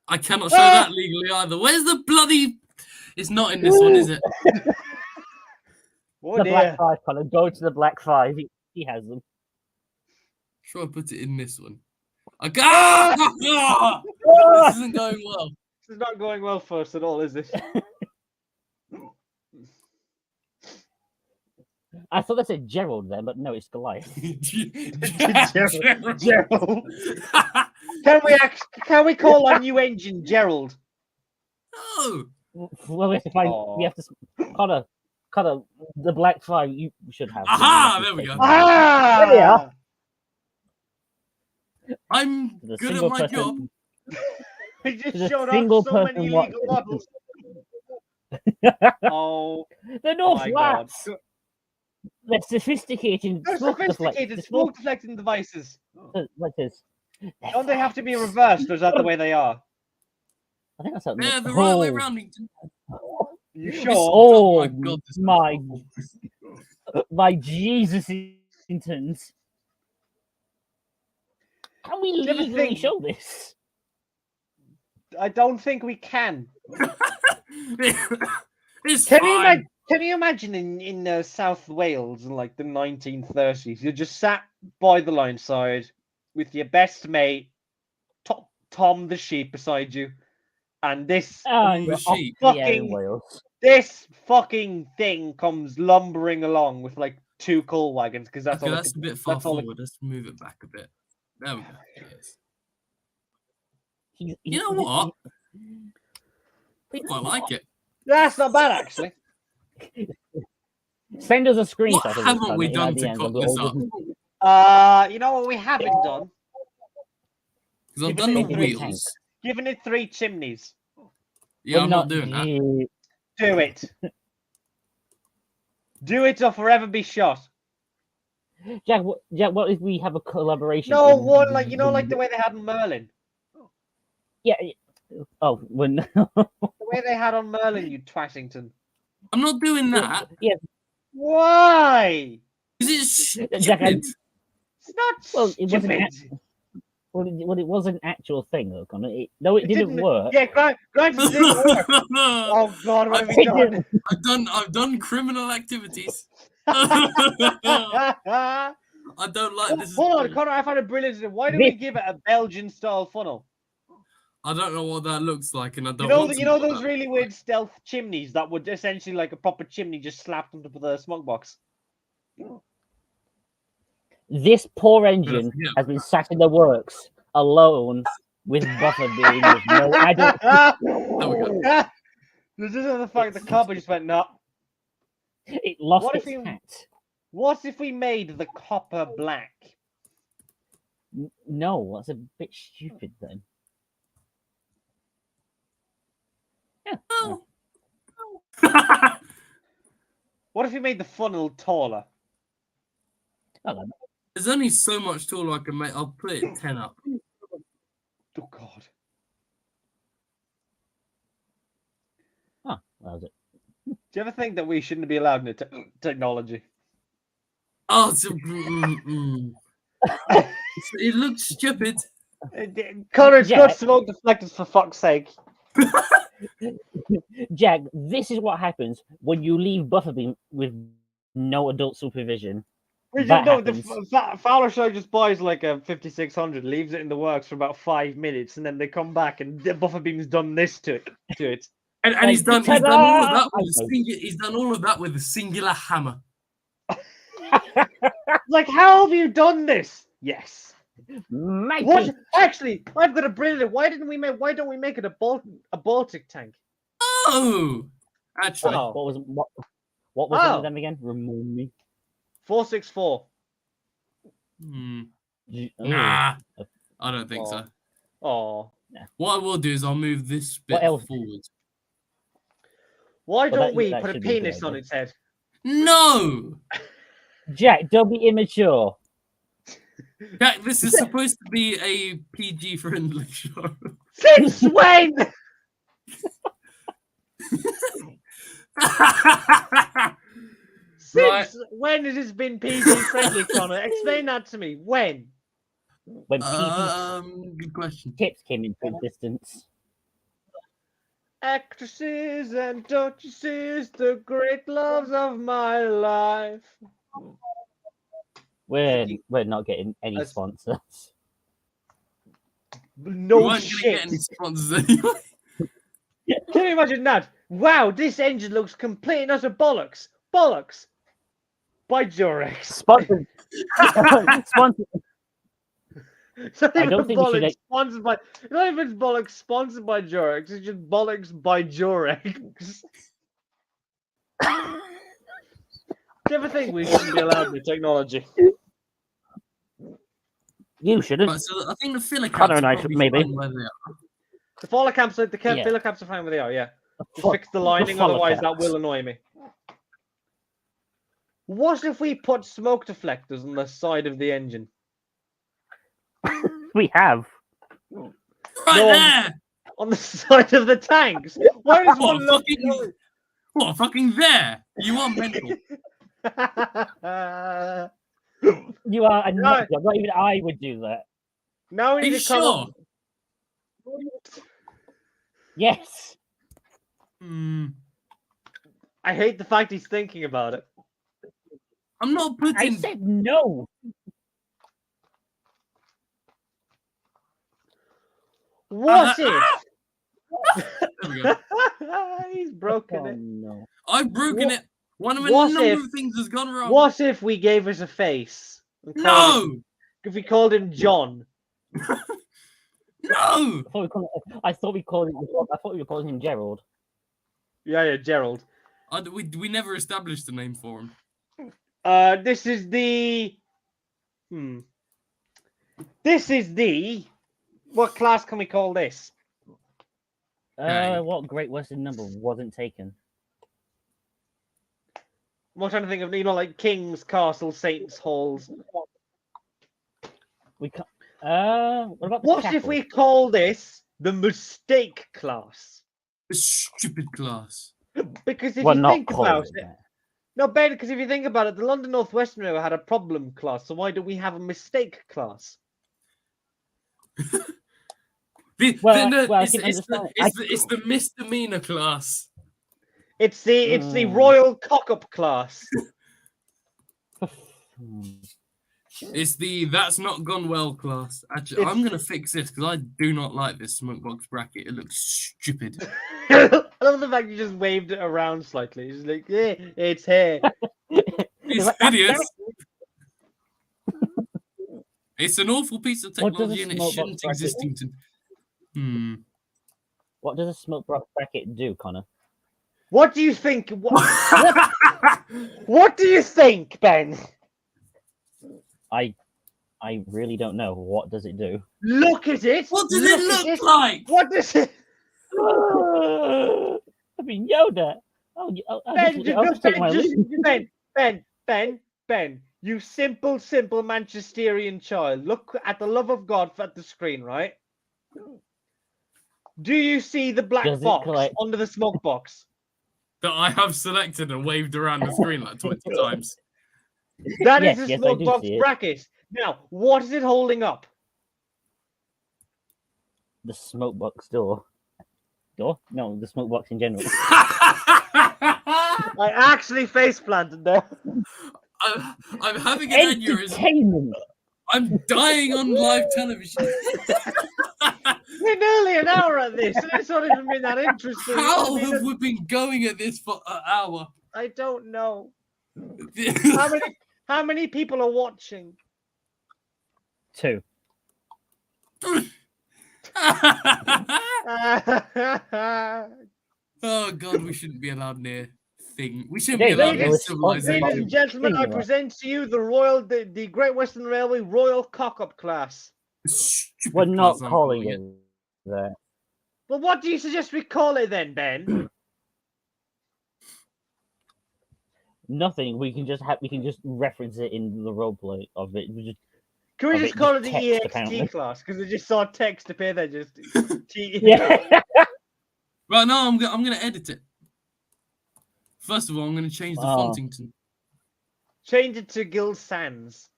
I cannot show that legally either. Where's the bloody... It's not in this one, is it? Oh The Black dear. Five, Connor. Go to the Black Five. He has them. Sure, I put it in this one. I got. This isn't going well. This is not going well for us at all, is it? I thought that said Gerald then, but no, it's Goliath. Gerald. Can we call our new engine Gerald? No. Well, we have to find. Aw. We have to. Connor, the Black Five. You should have. them. Aha, You there we take go. them. Ah! There we are. I'm The good at single my person- job. We just The showed single off so many person illegal what- models. Oh The North my god. Flats. They're sophisticated. They're smoke sophisticated deflect- smoke deflecting devices. deflectors. Don't they have to be reversed, or is that the way they are? I think that's how. Yeah, the right way Oh. round. Ington. You This- sure? Oh, my God, this is my- awful. My Jesus, interns. Can we you ever legally think- show this? I don't think we can. It's Can fine. you imagine in South Wales in like the 1930s? You're just sat by the line side with your best mate, Tom the sheep, beside you, and this And the we're off sheep. the air in Fucking- Wales. this fucking thing comes lumbering along with like 2 coal wagons because that's Okay, all. that's a bit far that's all it- forward. Let's move it back a bit. There we go. Yes. He- You know he- what? he- I like it. That's not bad actually. Send us a screenshot. of this, haven't we Connor, in done to IDNs, cook and we'll this all up? just- You know what we haven't done? Because I've Give done it the a tank. wheels. Giving it 3 chimneys. Yeah, we're I'm not doing that. Yeah. Do it. Do it or forever be shot. Jack, what if we have a collaboration? No, in one like the way they had on Merlin. Yeah. Oh, when The way they had on Merlin, you Twashington. I'm not doing that. Why? Is it stupid? Jack, It's not Well, it wasn't stupid. it was an actual thing, though, Connor. It didn't work. Yeah, granted, it didn't work. Oh God, what have we done? I've done criminal activities. I don't like this. Hold on, Connor, I found a brilliant idea. Why don't we give it a Belgian-style funnel? I don't know what that looks like, and I don't. You know, want to you know know those that. really weird stealth chimneys that would essentially like a proper chimney just slapped onto the smoke box. This poor engine forget has been sat in the works alone with buffer being with no adult. This isn't the fact the copper just went no. It lost What if its you- hat. What if we made the copper black? No, that's a bit stupid then. Yeah. Oh. What if we made the funnel taller? Oh, There's only so much taller I can make. I'll put it 10 up. Oh God. that was it. Do you ever think that we shouldn't be allowed new technology? Oh, it looks stupid. Connor, it's got Jack. smoke deflectors for fuck's sake. Jack, this is what happens when you leave Bufferbeam with no adult supervision. That happens. Fowler Show just buys like a 5600, leaves it in the works for about 5 minutes, and then they come back and the Bufferbeam's done this to it. And he's done all of that with Ta-da! he's done all of that with a singular hammer. Like, how have you done this? Yes. Mikey. What? Actually, I've got a brilliant. Why don't we make it a Baltic tank? Oh, actually, What was one of them again? Remind me. 464. Nah, I don't think so. Oh. What I will do is I'll move this bit forward. Why don't we put a penis on its head? No! Jack, don't be immature. Jack, this is supposed to be a PG-friendly show. Since when? Since when has this been PG-friendly, Connor? Explain that to me. When? When good question. Tips came into existence. Actresses and duchesses, the great loves of my life. We're not getting any sponsors. No shit. Get any sponsors anyway. Can you imagine that? Wow, this engine looks complete and utter bollocks. Bollocks. By Durex. Sponsored. Sponsored. I don't think bollocks sponsored by. Not even bollocks sponsored by Durex. It's just bollocks by Durex. Do you ever think we shouldn't be allowed with technology? You shouldn't. Right, so I think the filler caps Connor and I should maybe. The filler caps are fine where they are. Yeah. Just fix the lining, otherwise that will annoy me. What if we put smoke deflectors on the side of the engine? We have. Right there! On the side of the tanks. Where is one fucking there? You are mental. You are not even I would do that. Now are you sure? Yes. I hate the fact he's thinking about it. I'm not putting. I said no. What if? There we go. He's broken it. No. I've broken it. One of a number of things has gone wrong. What if we gave us a face? No. If we called him John. No. I thought we were calling him Gerald. Yeah, Gerald. We never established a name for him. This is the. This is the. What class can we call this? What Great Western number wasn't taken? I'm trying to think of, like kings, castles, saints, halls. We can't. What about the What chapel? if we call this the mistake class? The stupid class. Because if you think about it, that. no, Ben. Because if you think about it, the London North Western Railway had a problem class. So why do we have a mistake class? It's the misdemeanor class. It's the royal cock-up class. It's the that's not gone well class. Actually, I'm gonna fix this because I do not like this smokebox bracket. It looks stupid. I love the fact you just waved it around slightly. It's like, yeah, it's here. It's hideous. It's an awful piece of technology and it shouldn't exist. What does a smoke bracket do, Connor? What do you think? What do you think, Ben? I really don't know. What does it do? Look at it. What does it look like? What does it? I mean, Yoda. Ben, you simple Manchesterian child. Look at the love of God at the screen, right? Do you see the black box under the smoke box? That I have selected and waved around the screen like 20 times. That Yes, is a yes, I smoke do box see it. bracket. Now, what is it holding up? The smoke box door. Door? No, the smoke box in general. I actually face planted there. I'm having an aneurysm. Entertainment. I'm dying on live television. We're nearly an hour at this, and it's not even been that interesting. How have we been going at this for an hour? I don't know. How many people are watching? 2. Oh god, we shouldn't be allowed near thing. We shouldn't There be you go, allowed it near was Ladies and civilization. gentlemen, I Think about it. present to you the Great Western Railway Royal Cock-Up class. Stupid We're not class, I'm calling it that. Well, what do you suggest we call it then, Ben? Nothing. We can just reference it in the roleplay of it. We just Can we Of just it, call it just the text, EXT apparently. class? Because I just saw text appear there. Just T. yeah. Right, no, I'm gonna edit it. First of all, I'm gonna change the Oh. fontington. Change it to Guild Sans.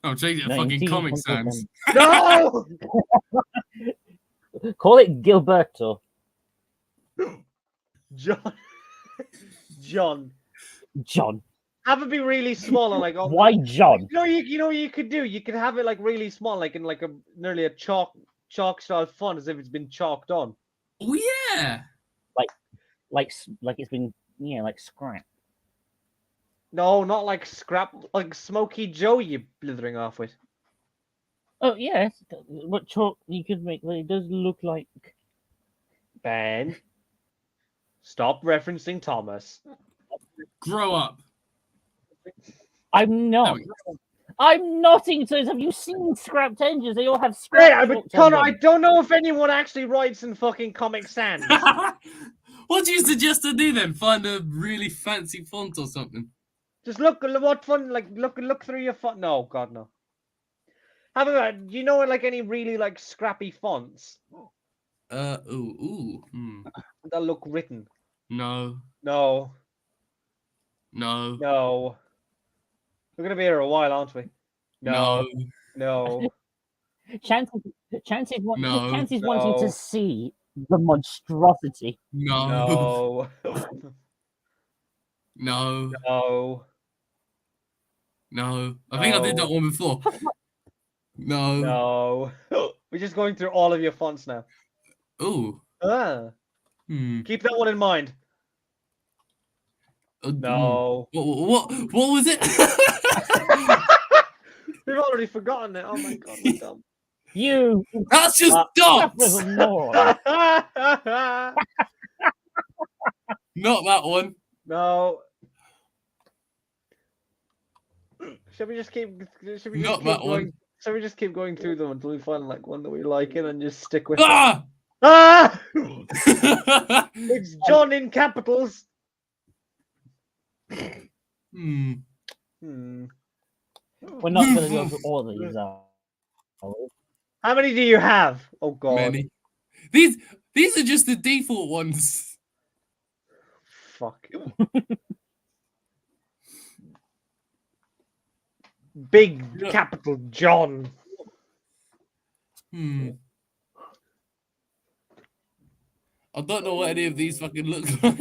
Oh, change it to No, fucking you Comic can put Sans. No, Call it Gilberto. John. John. John. Have it be really small and like Why John? You know what you could do? You could have it like really small, like in like a nearly a chalk style font, as if it's been chalked on. Oh yeah. Like it's been like scrap. No, not like scrap, like Smoky Joe you blithering off with. Oh yes, what chalk you could make? Well, it does look like. Ben, stop referencing Thomas. Grow up. I'm There not. we go. I'm not into those. Have you seen scrapped engines? They all have Hey, scrap. but chalks on Connor, them. I don't know if anyone actually writes in fucking Comic Sans. What do you suggest to do then? Find a really fancy font or something. Just look what fun, like look through your font. No, God, no. How about do you know like any really like scrappy fonts Ooh. that look written? No. No, No. no. We're gonna be here a while, aren't we? No. No. Chances No. wanting No. to see the monstrosity. No. No. No. No. No. I think I did that one before. No. No. We're just going through all of your fonts now. Ooh. Keep that one in mind. No. What was it? We've already forgotten it. Oh my God, we're dumb. You That's just with dots. a moron. Not that one. No. Should we just keep Not that one. going? Shall we just keep going through them until we find like one that we like and then just stick with Ah! it? Ah! It's John in capitals. Hmm. We're not going to go through all of these. Are we? How many do you have? Oh God. Many. These are just the default ones. Fuck. Big Yeah. capital John. I don't know what any of these fucking look like.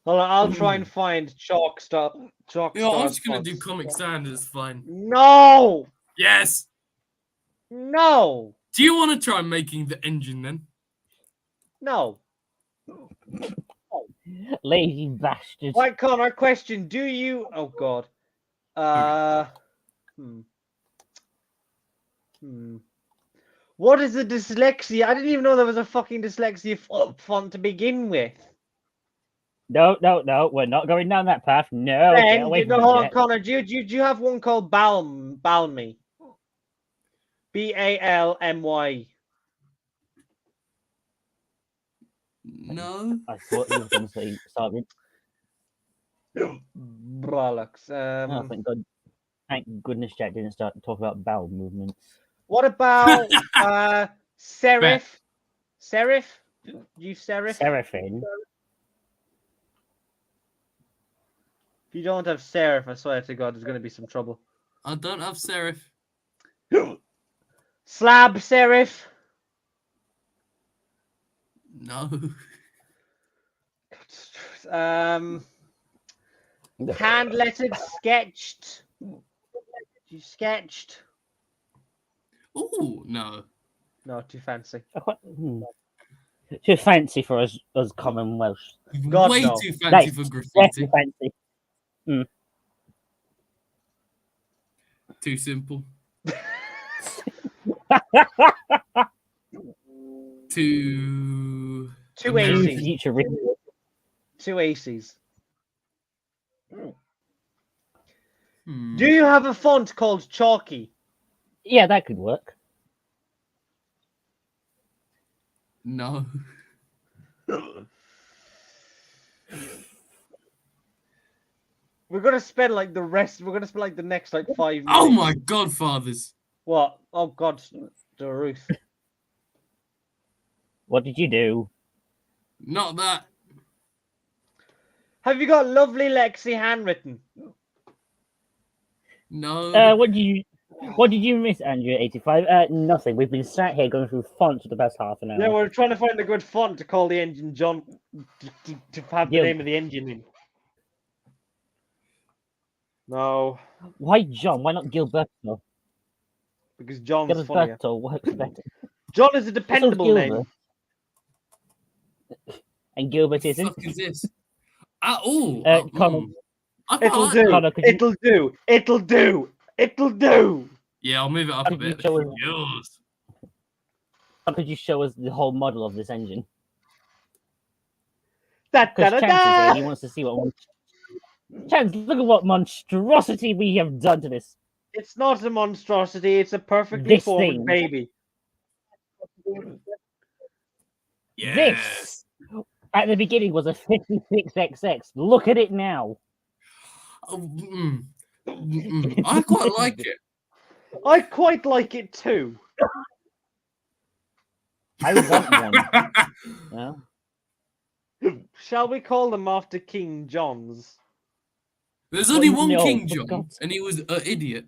Hold on, I'll try and find chalk stuff. Chalk You know, I'm stars just gonna do fonts. Comic Standards. Fine. No! Yes. No! Do you want to try making the engine then? No. Lazy bastard. Right, Connor, question. Do you... Oh, God. What is the dyslexia? I didn't even know there was a fucking dyslexia font to begin with. No, we're not going down that path. No, get Ben, away no, from hold it, on, Jet. Connor. Do you have one called Balmy? Balmy. No. I thought he was going to say sorry. Brolux. Oh, thank goodness Jack didn't start to talk about bowel movements. What about Serif? Serif? You Serif? Seraphine. If you don't have serif, I swear to God, there's going to be some trouble. I don't have serif. Slab serif. No. Hand lettered, sketched. You sketched. Ooh, no. No, too fancy. Too fancy for us common Welsh. God, Way no. too fancy for graffiti. Too fancy. Too simple. Too Two American. ACs. Futuristic. Two ACs. Hmm. Do you have a font called Chalky? Yeah, that could work. No. We're gonna spend like the rest. We're gonna spend like the next like 5 minutes. Oh my godfathers. What? Oh God, the Ruth. What did you do? Not that. Have you got lovely Lexi handwritten? No. What did you miss, Andrew? 85. Nothing. We've been sat here going through fonts for the past half an hour. Yeah, we're trying to find a good font to call the engine John to have the Yeah. name of the engine in. No, Why John? Why not Gilberto? because John's funnier. Gilberto works better. John is a dependable name. Gilbert. And Gilbert What the isn't. fuck is this? Oh, Connor, I quite It'll like do. that. Connor, could you- It'll do. It'll do. It'll do. Yeah, I'll move it up a Could you bit. show us- Yours. could you show us the whole model of this engine? Da, da, Because da, Chance is here. da. He wants to see what. Chance, look at what monstrosity we have done to this. It's not a monstrosity. It's a perfectly This formed thing. baby. Yeah. This at the beginning was a 56XX. Look at it now. I quite like it. I quite like it too. I want one. Yeah. Shall we call them after King John's? There's only one no, King for John, God's- and he was an idiot.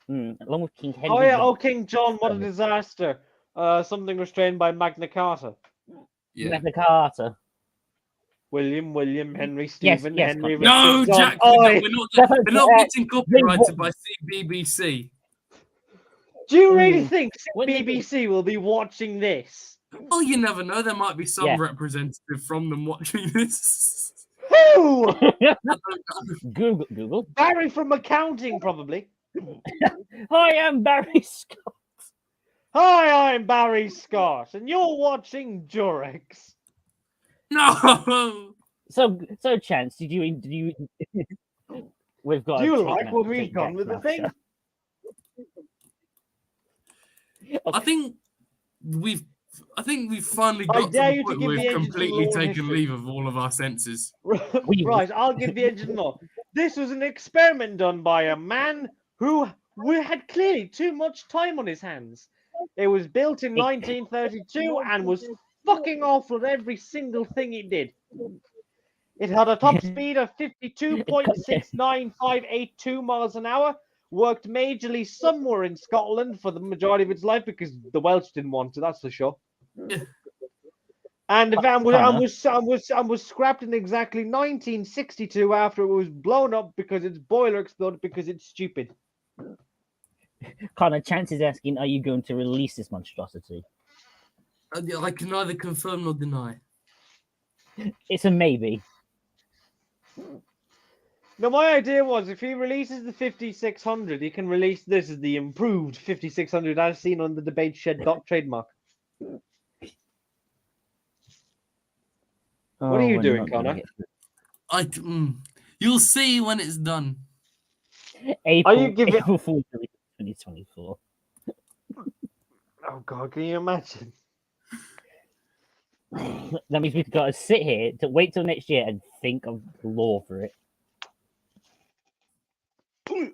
Along with King Henry. Oh yeah, the- oh King John, what a disaster. Something restrained by Magna Carta. Yeah. Magna Carta. William, Henry, Stephen, yes, Henry, Con- No, Richard, John. Jack, Oi. they're not getting copyrighted by CBBC. Do you really Mm. think When they- BBC will be watching this? Well, you never know. There might be some Yeah. representative from them watching this. Who? I don't know. Google. Barry from accounting, probably. Hi, I'm Barry Scott. Hi, I'm Barry Scott, and you're watching Durex. No. So Chance, did you? We've got. Do you a like take what now- we've take done Jack's with the mouth thing? shut. I think we've finally I got to dare the you to point give where the we've engine completely some lore taken history. leave of all of our senses. Right, I'll give the engine more. This was an experiment done by a man who had clearly too much time on his hands. It was built in 1932 and was fucking awful at every single thing it did. It had a top speed of 52.69582 miles an hour. Worked majorly somewhere in Scotland for the majority of its life because the Welsh didn't want it. That's for sure. And the van was scrapped in exactly 1962 after it was blown up because its boiler exploded because it's stupid. Connor, Chance is asking, are you going to release this monstrosity? I can neither confirm nor deny. It's a maybe. Now, my idea was if he releases the 5600, he can release this as the improved 5600 as seen on the debate shed trademark. What are you we're doing, not gonna Connor? get- You'll see when it's done. April, giving- April Fool's Day 2024. Oh God, can you imagine? That means we've got to sit here to wait till next year and think of law for it. I've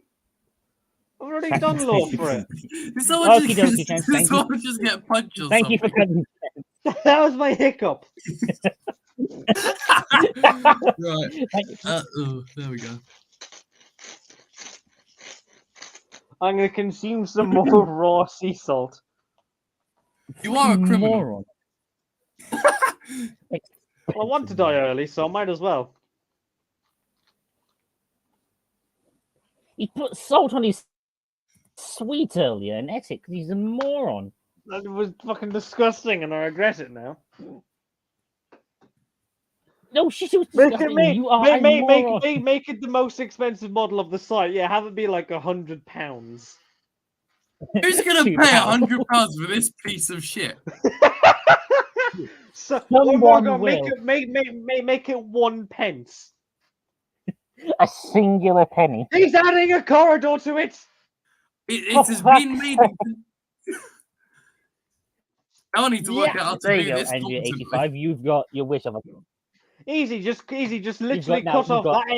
already done law for it. Did someone Okie dokie, Chance, did thank you. someone just get punched or Thank you for something? coming. That was my hiccup. Right. There we go. I'm going to consume some more raw sea salt. You are a criminal. Moron. Well, I want to die early, so I might as well. He put salt on his sweet earlier and ate it because he's a moron. That was fucking disgusting, and I regret it now. No, shit, it was Make disgusting. it, You are a moron. make it the most expensive model of the site. Yeah, have it be like £100. Who's gonna £2. pay £100 for this piece of shit? So, Someone make will. make it 1 pence. A singular penny. He's adding a corridor to it. It has been made. Now I need to work out how to There do you go, this. Andrew. competently. 85. You've got your wish of a. Easy. Just literally got- cut off that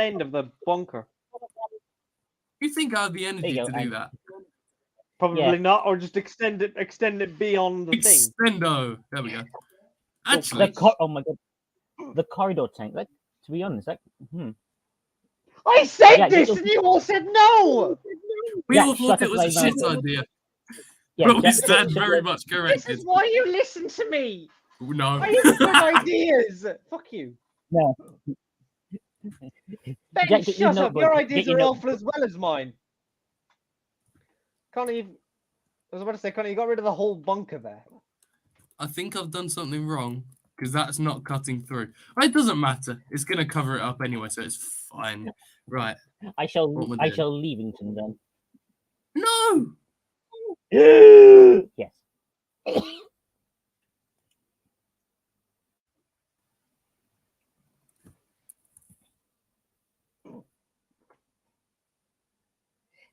end of the bunker. You think I have the energy go, to do Andrew. that? Probably not, or just extend it beyond the thing. Extendo. There we go. The Actually, oh my god, the corridor tank. Like, to be honest, I said Yeah, this, just- and you all said no. we Yeah, all shut thought it up, was a like, shit man. idea, yeah, but we Jack- stand Jack- very much This corrected. is why you listen to me. No. I have good ideas. Fuck you. No. Ben, Jack, get your shut up. notebook. Your Get ideas your are notebook. awful as well as mine. Connie, I was about to say, Connie, you got rid of the whole bunker there. I think I've done something wrong because that's not cutting through. It doesn't matter. It's gonna cover it up anyway, so it's fine. Right. I shall What we're doing. Leavington then. No. Yes.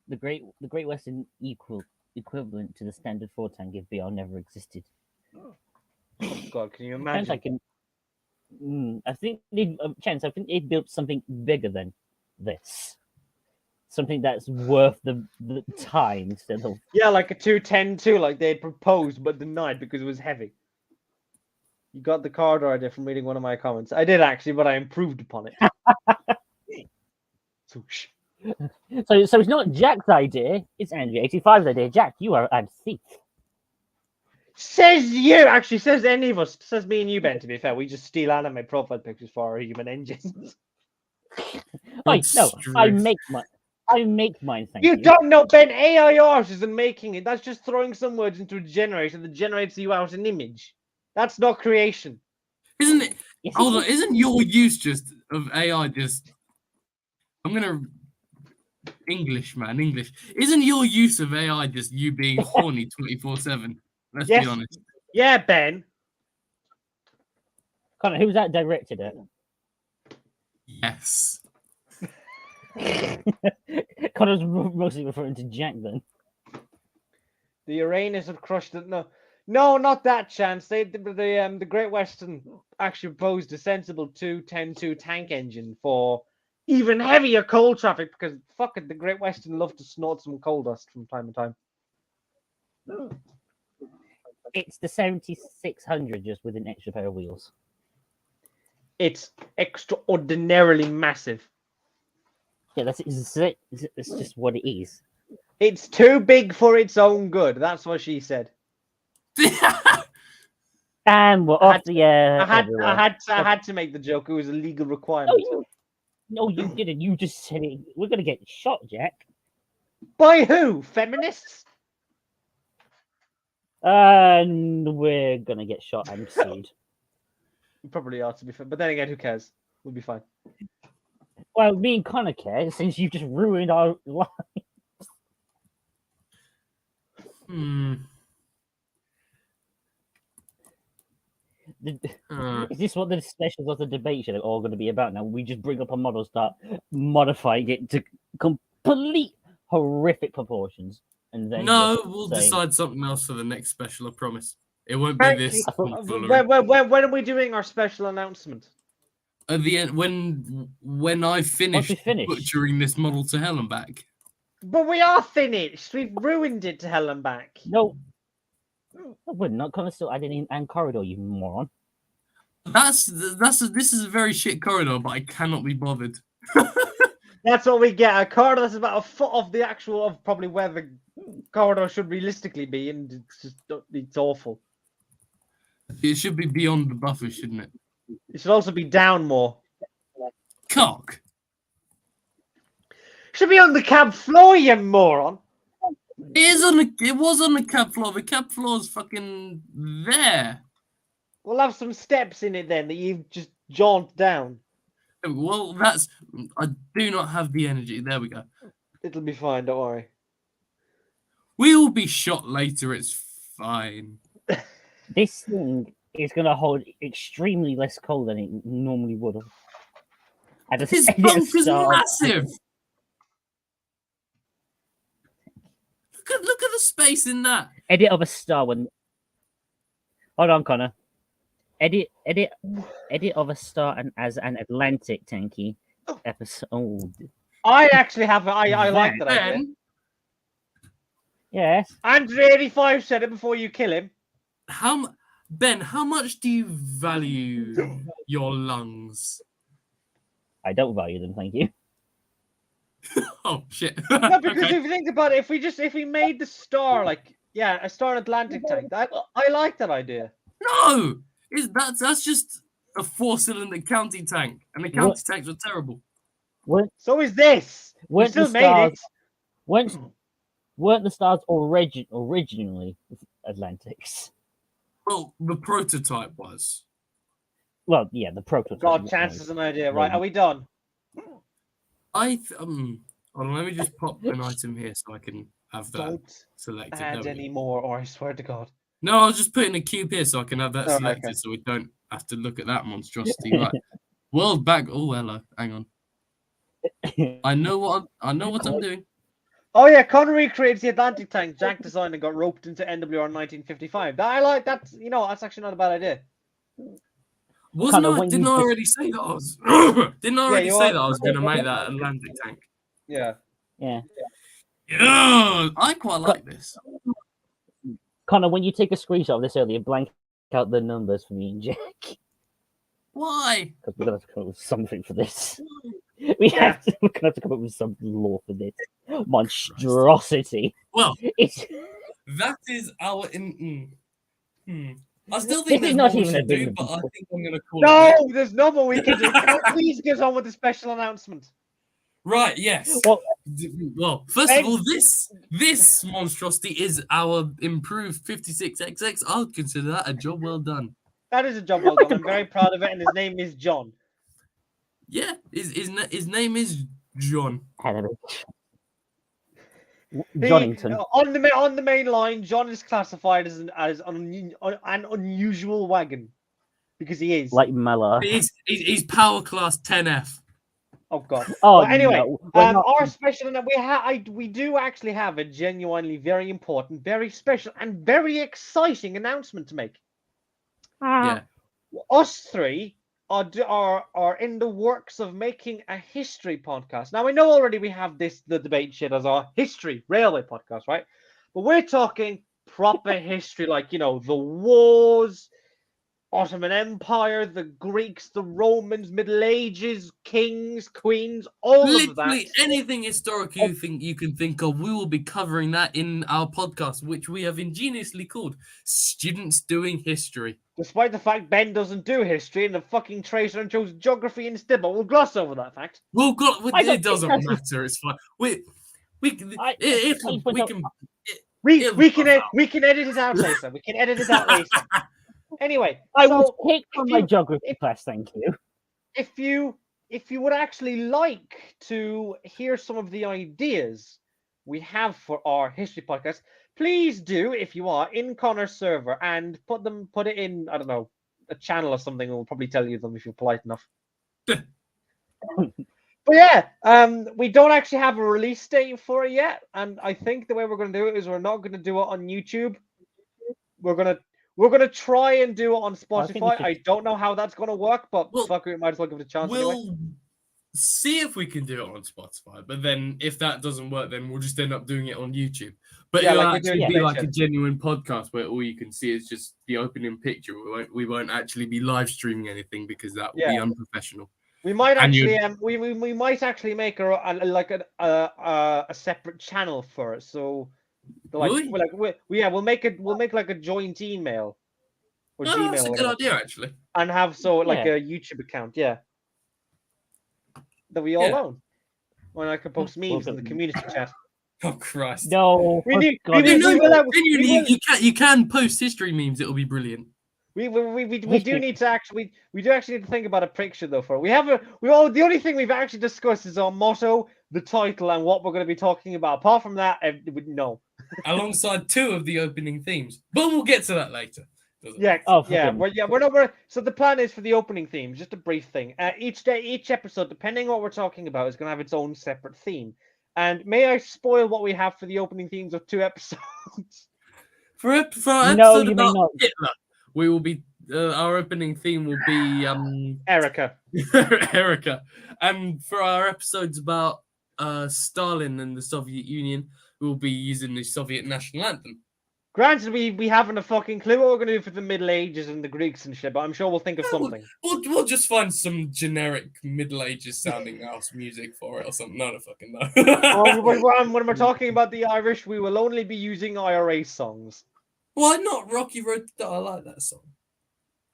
The Great Western equivalent to the standard 4 tank if BR never existed. Oh, God, can you Chance I imagine? can. I think they built something bigger than this. Something that's worth the time instead of. Yeah, like a 210-2, like they had proposed but denied because it was heavy. You got the corridor idea from reading one of my comments. I did actually, but I improved upon it. Swoosh. So it's not Jack's idea. It's Andrew 85's idea. Jack, you are a thief. Says you. Actually, says any of us. Says me and you, Ben. To be fair, we just steal anime profile pictures for our human engines. No, I make mine. Thank you. You don't know, Ben. AI art isn't making it. That's just throwing some words into a generator that generates you out an image. That's not creation. Isn't it? Yes, Hold it on. is. Isn't your use just of AI just? I'm gonna English, man. English. Isn't your use of AI just you being horny 24/7? Let's Yes. be honest. Yeah, Ben. Connor, who's that directed it? Yes. Connor's mostly referring to Jack then. The Uranus had crushed it. No, not that chance. The Great Western actually proposed a sensible 210-2 tank engine for even heavier coal traffic because fuck it, the Great Western love to snort some coal dust from time to time. It's the 7600 just with an extra pair of wheels. It's extraordinarily massive. Yeah, that's just what it is. It's too big for its own good. That's what she said. And we're off the air. I had to make the joke. It was a legal requirement. No, you didn't. You just said it. We're gonna get shot, Jack. By who? Feminists? And we're gonna get shot and sued. You probably are, to be fair. But then again, who cares? We'll be fine. Well, me and Connor care since you've just ruined our life. Is this what the specials of the debate show are all going to be about now? We just bring up a model, start modifying it to complete horrific proportions, and then No, just we'll say, decide something else for the next special. I promise. It won't be this. tomfoolery. When are we doing our special announcement? At the end, when I finish finish. butchering this model to hell and back. But we are finished. We've ruined it to hell and back. No, we're not. Connor still adding in and corridor, you moron. This is a very shit corridor, but I cannot be bothered. That's what we get. A corridor that's about a foot off the actual of probably where the corridor should realistically be, and it's awful. It should be beyond the buffer, shouldn't it? It should also be down more. Cock. Should be on the cab floor, you moron. It was on the cab floor. The cab floor's fucking there. We'll have some steps in it then that you've just jaunt down. Well, I do not have the energy. There we go. It'll be fine, don't worry. We will be shot later. It's fine. This thing is going to hold extremely less coal than it normally would have. His bunk is massive. Look at the space in that. Edit of a star when. Hold on, Connor. Edit of a star and as an Atlantic tanky episode. I actually have. I like that idea. Ben, Yes. Andre85 said it before you kill him. Ben, how much do you value your lungs? I don't value them, thank you. Oh shit! No, because Okay. if you think about it, if we made the star like a star Atlantic tank, I like that idea. No, that's just a 4-cylinder county tank, and the county tanks are terrible. So is this. We Weren't still the made stars? it. Weren't the stars originally Atlantics? Well, the prototype was. Well, yeah, the prototype. God, chance is an idea. Right, are we done? Hold on, let me just pop an item here so I can have that Don't selected. add any more, or I swear to God. No, I was just putting a cube here so I can have that Oh, selected, okay. so we don't have to look at that monstrosity. Right, world back. Oh, hello. Hang on. I know what I'm doing. Oh yeah, Connery creates the Atlantic tank Jack designed and got roped into NWR in 1955. That I like. That's that's actually not a bad idea. Didn't I already say that I was? Didn't I already say that I was going to make that Atlantic tank? Yeah. Yeah. Yeah, I quite like this. Connor, when you take a screenshot of this earlier, blank out the numbers for me and Jack. Why? Because we're going to have to come up with something for this. We're going to have to come up with some law for this. Monstrosity. Well, It's that is our. I still This think is there's not more we even a should do, big but I think I'm going to call No, it. there's no more we can do. Can we please get on with the special announcement? Right, yes. Well, first of all, this monstrosity is our improved 56XX. I would consider that a job well done. That is a job well done. I'm very proud of it, and his name is John. Yeah, his name is John. Jonington. On the main line, John is classified as an unusual wagon because he is. Like Mella. He's power class 10F. Oh God. Oh, Well, anyway, no, we're not- our special we do actually have a genuinely very important, very special, and very exciting announcement to make. Yeah. Us three are in the works of making a history podcast. Now we know already we have the debate shit as our history railway podcast, right? But we're talking proper history, like the wars, Ottoman Empire, the Greeks, the Romans, Middle Ages, kings, queens, all of that. Literally anything historical you can think of, we will be covering that in our podcast, which we have ingeniously called Students Doing History. Despite the fact Ben doesn't do history and the fucking traitor and chose geography instead, but we'll gloss over that fact. It doesn't matter. It's fine. We can edit it out later. We can edit it out later. Anyway, I was picked from my geography class, thank you. If you would actually like to hear some of the ideas we have for our history podcast, please do, if you are, in Connor's server and put it in, I don't know, a channel or something, and we'll probably tell you them if you're polite enough. But yeah, we don't actually have a release date for it yet, and I think the way we're going to do it is we're not going to do it on YouTube. We're gonna try and do it on Spotify. I don't know how that's gonna work, but fuck it, we might as well give it a chance anyway. see if we can do it on Spotify. But then if that doesn't work, then we'll just end up doing it on YouTube. But Yeah, it'll like we're actually doing be Debate like a Shed. genuine podcast where all you can see is just the opening picture. We won't actually be live streaming anything because that would be unprofessional. We might And actually we might actually make a separate channel for it. So we'll make like a joint email or No, Gmail that's a or good whatever, idea, actually. and have like Yeah. a YouTube account, that we all own. When I can post memes in the community chat. Oh Christ! No, We for need- God's we sake. will- Genuinely, you can post history memes. It'll be brilliant. We do need to actually we do actually need to think about a picture though. The only thing we've actually discussed is our motto, the title, and what we're going to be talking about. Apart from that, no. Alongside 2 of the opening themes, but we'll get to that later. Yeah, Oh, yeah, fucking- we're not. So the plan is for the opening theme, just a brief thing. Each episode, depending on what we're talking about, is going to have its own separate theme. And may I spoil what we have for the opening themes of 2 episodes? For our episode No, you may about not. Hitler, we will be our opening theme will be Erica. Erica, and for our episodes about Stalin and the Soviet Union, we'll be using the Soviet national anthem. Granted, we haven't a fucking clue what we're going to do for the Middle Ages and the Greeks and shit, but I'm sure we'll think of something. We'll just find some generic Middle Ages sounding house music for it or something. I don't fucking know. When we're talking about the Irish, we will only be using IRA songs. Why not Rocky Road to... I like that song.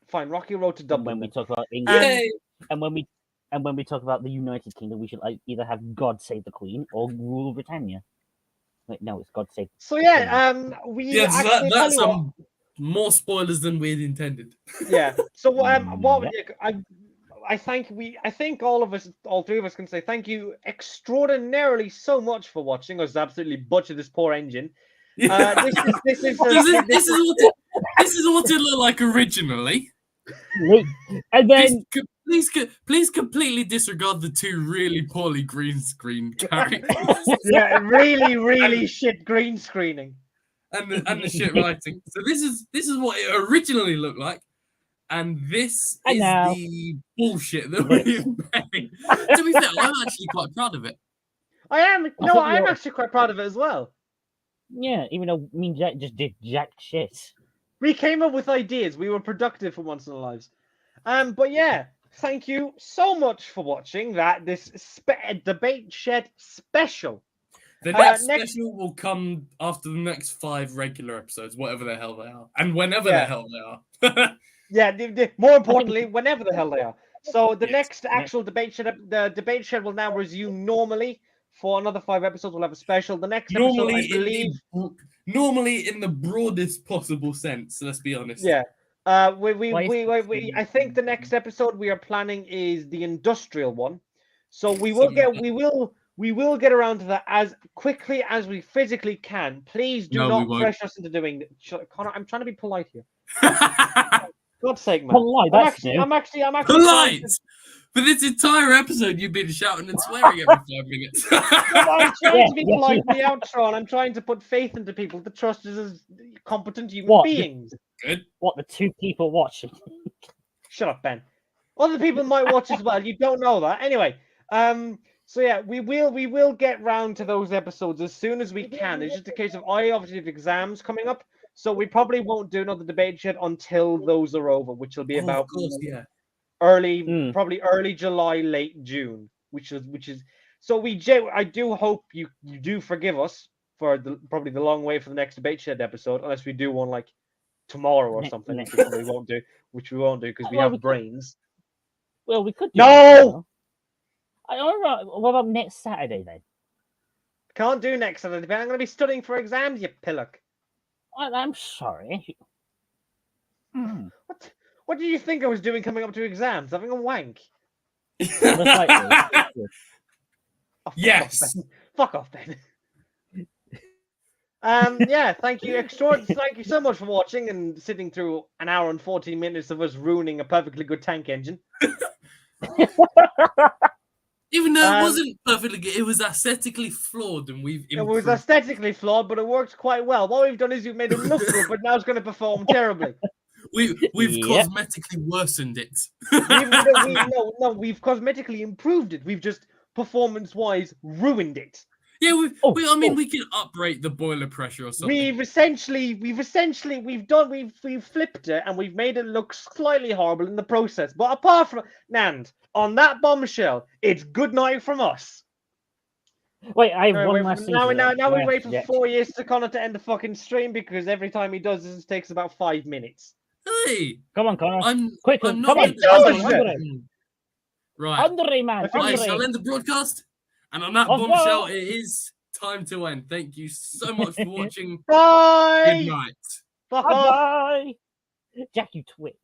Fine, Rocky Road to Dublin. When we talk about England, Yay! and when we talk about the United Kingdom, we should either have God Save the Queen or Rule Britannia. Wait, no, it's God Save. So yeah, we actually that's some more spoilers than we'd intended. Yeah. So I think all 3 of us can say thank you extraordinarily so much for watching us absolutely butcher this poor engine. This is what it looked like originally. And then Please completely disregard the 2 really poorly green screen characters. Yeah, really shit green screening. and the shit writing. So this is what it originally looked like. And this is the bullshit that we've made. To be fair, I'm actually quite proud of it. I'm actually quite proud of it as well. Yeah, even though me and Jack just did jack shit. We came up with ideas. We were productive for once in our lives. But yeah, thank you so much for watching this Debate Shed special. The next special will come after the next 5 regular episodes, whatever the hell they are, and whenever the hell they are. Yeah, more importantly, whenever the hell they are. So the next actual Debate Shed, the Debate Shed will now resume normally. For another 5 episodes, we'll have a special. The next episode, I believe, normally in the broadest possible sense. Let's be honest. Yeah. I think the next episode we are planning is the industrial one. So we will get around to that as quickly as we physically can. Please do not pressure us into doing it. Connor, I'm trying to be polite here. God's sake, man. Polite, I'm actually polite. For this entire episode, you've been shouting and swearing every 5 minutes. I'm trying to be polite in the outro, and I'm trying to put faith into people to trust us as competent human beings. Good. What, the 2 people watching? Shut up, Ben. Other people might watch as well. You don't know that. Anyway, so yeah, we will get round to those episodes as soon as we can. It's just a case of I obviously have exams coming up, so we probably won't do another Debate Shed until those are over, which will be about probably early July, late June, which is. So I do hope you do forgive us for probably the long wait for the next Debate Shed episode, unless we do one like tomorrow or something, which we won't do because we have brains. Well, we could do No! What about next Saturday then? Can't do next Saturday, Ben. I'm going to be studying for exams, you pillock. I'm sorry. What did you think I was doing coming up to exams? Having a wank? Yes. Fuck off, Ben. Yeah, thank you so much for watching and sitting through an hour and 14 minutes of us ruining a perfectly good tank engine. Even though it wasn't perfectly good, it was aesthetically flawed, and we've improved. It was aesthetically flawed, but it worked quite well. What we've done is we've made it look good, but now it's going to perform terribly. We've Yep. cosmetically worsened it. We've cosmetically improved it. We've just performance-wise ruined it. Yeah, Oh, we can uprate the boiler pressure or something. We've flipped it and we've made it look slightly horrible in the process. But apart from Nand, on that bombshell, it's good night from us. Wait, I have Now one last thing. we to wait for interject. 4 years to Connor to end the fucking stream because every time he does this, it takes about 5 minutes. Hey, Come on, Connor. I'm Quickly, I'm come not. on. It does! Andre. Right. Andre, man. I I think shall Andre. end the broadcast, and on that Au bombshell, revoir. it is time to end. Thank you so much for watching. Bye! Good night. Fuck off! Bye. Jack, you twit.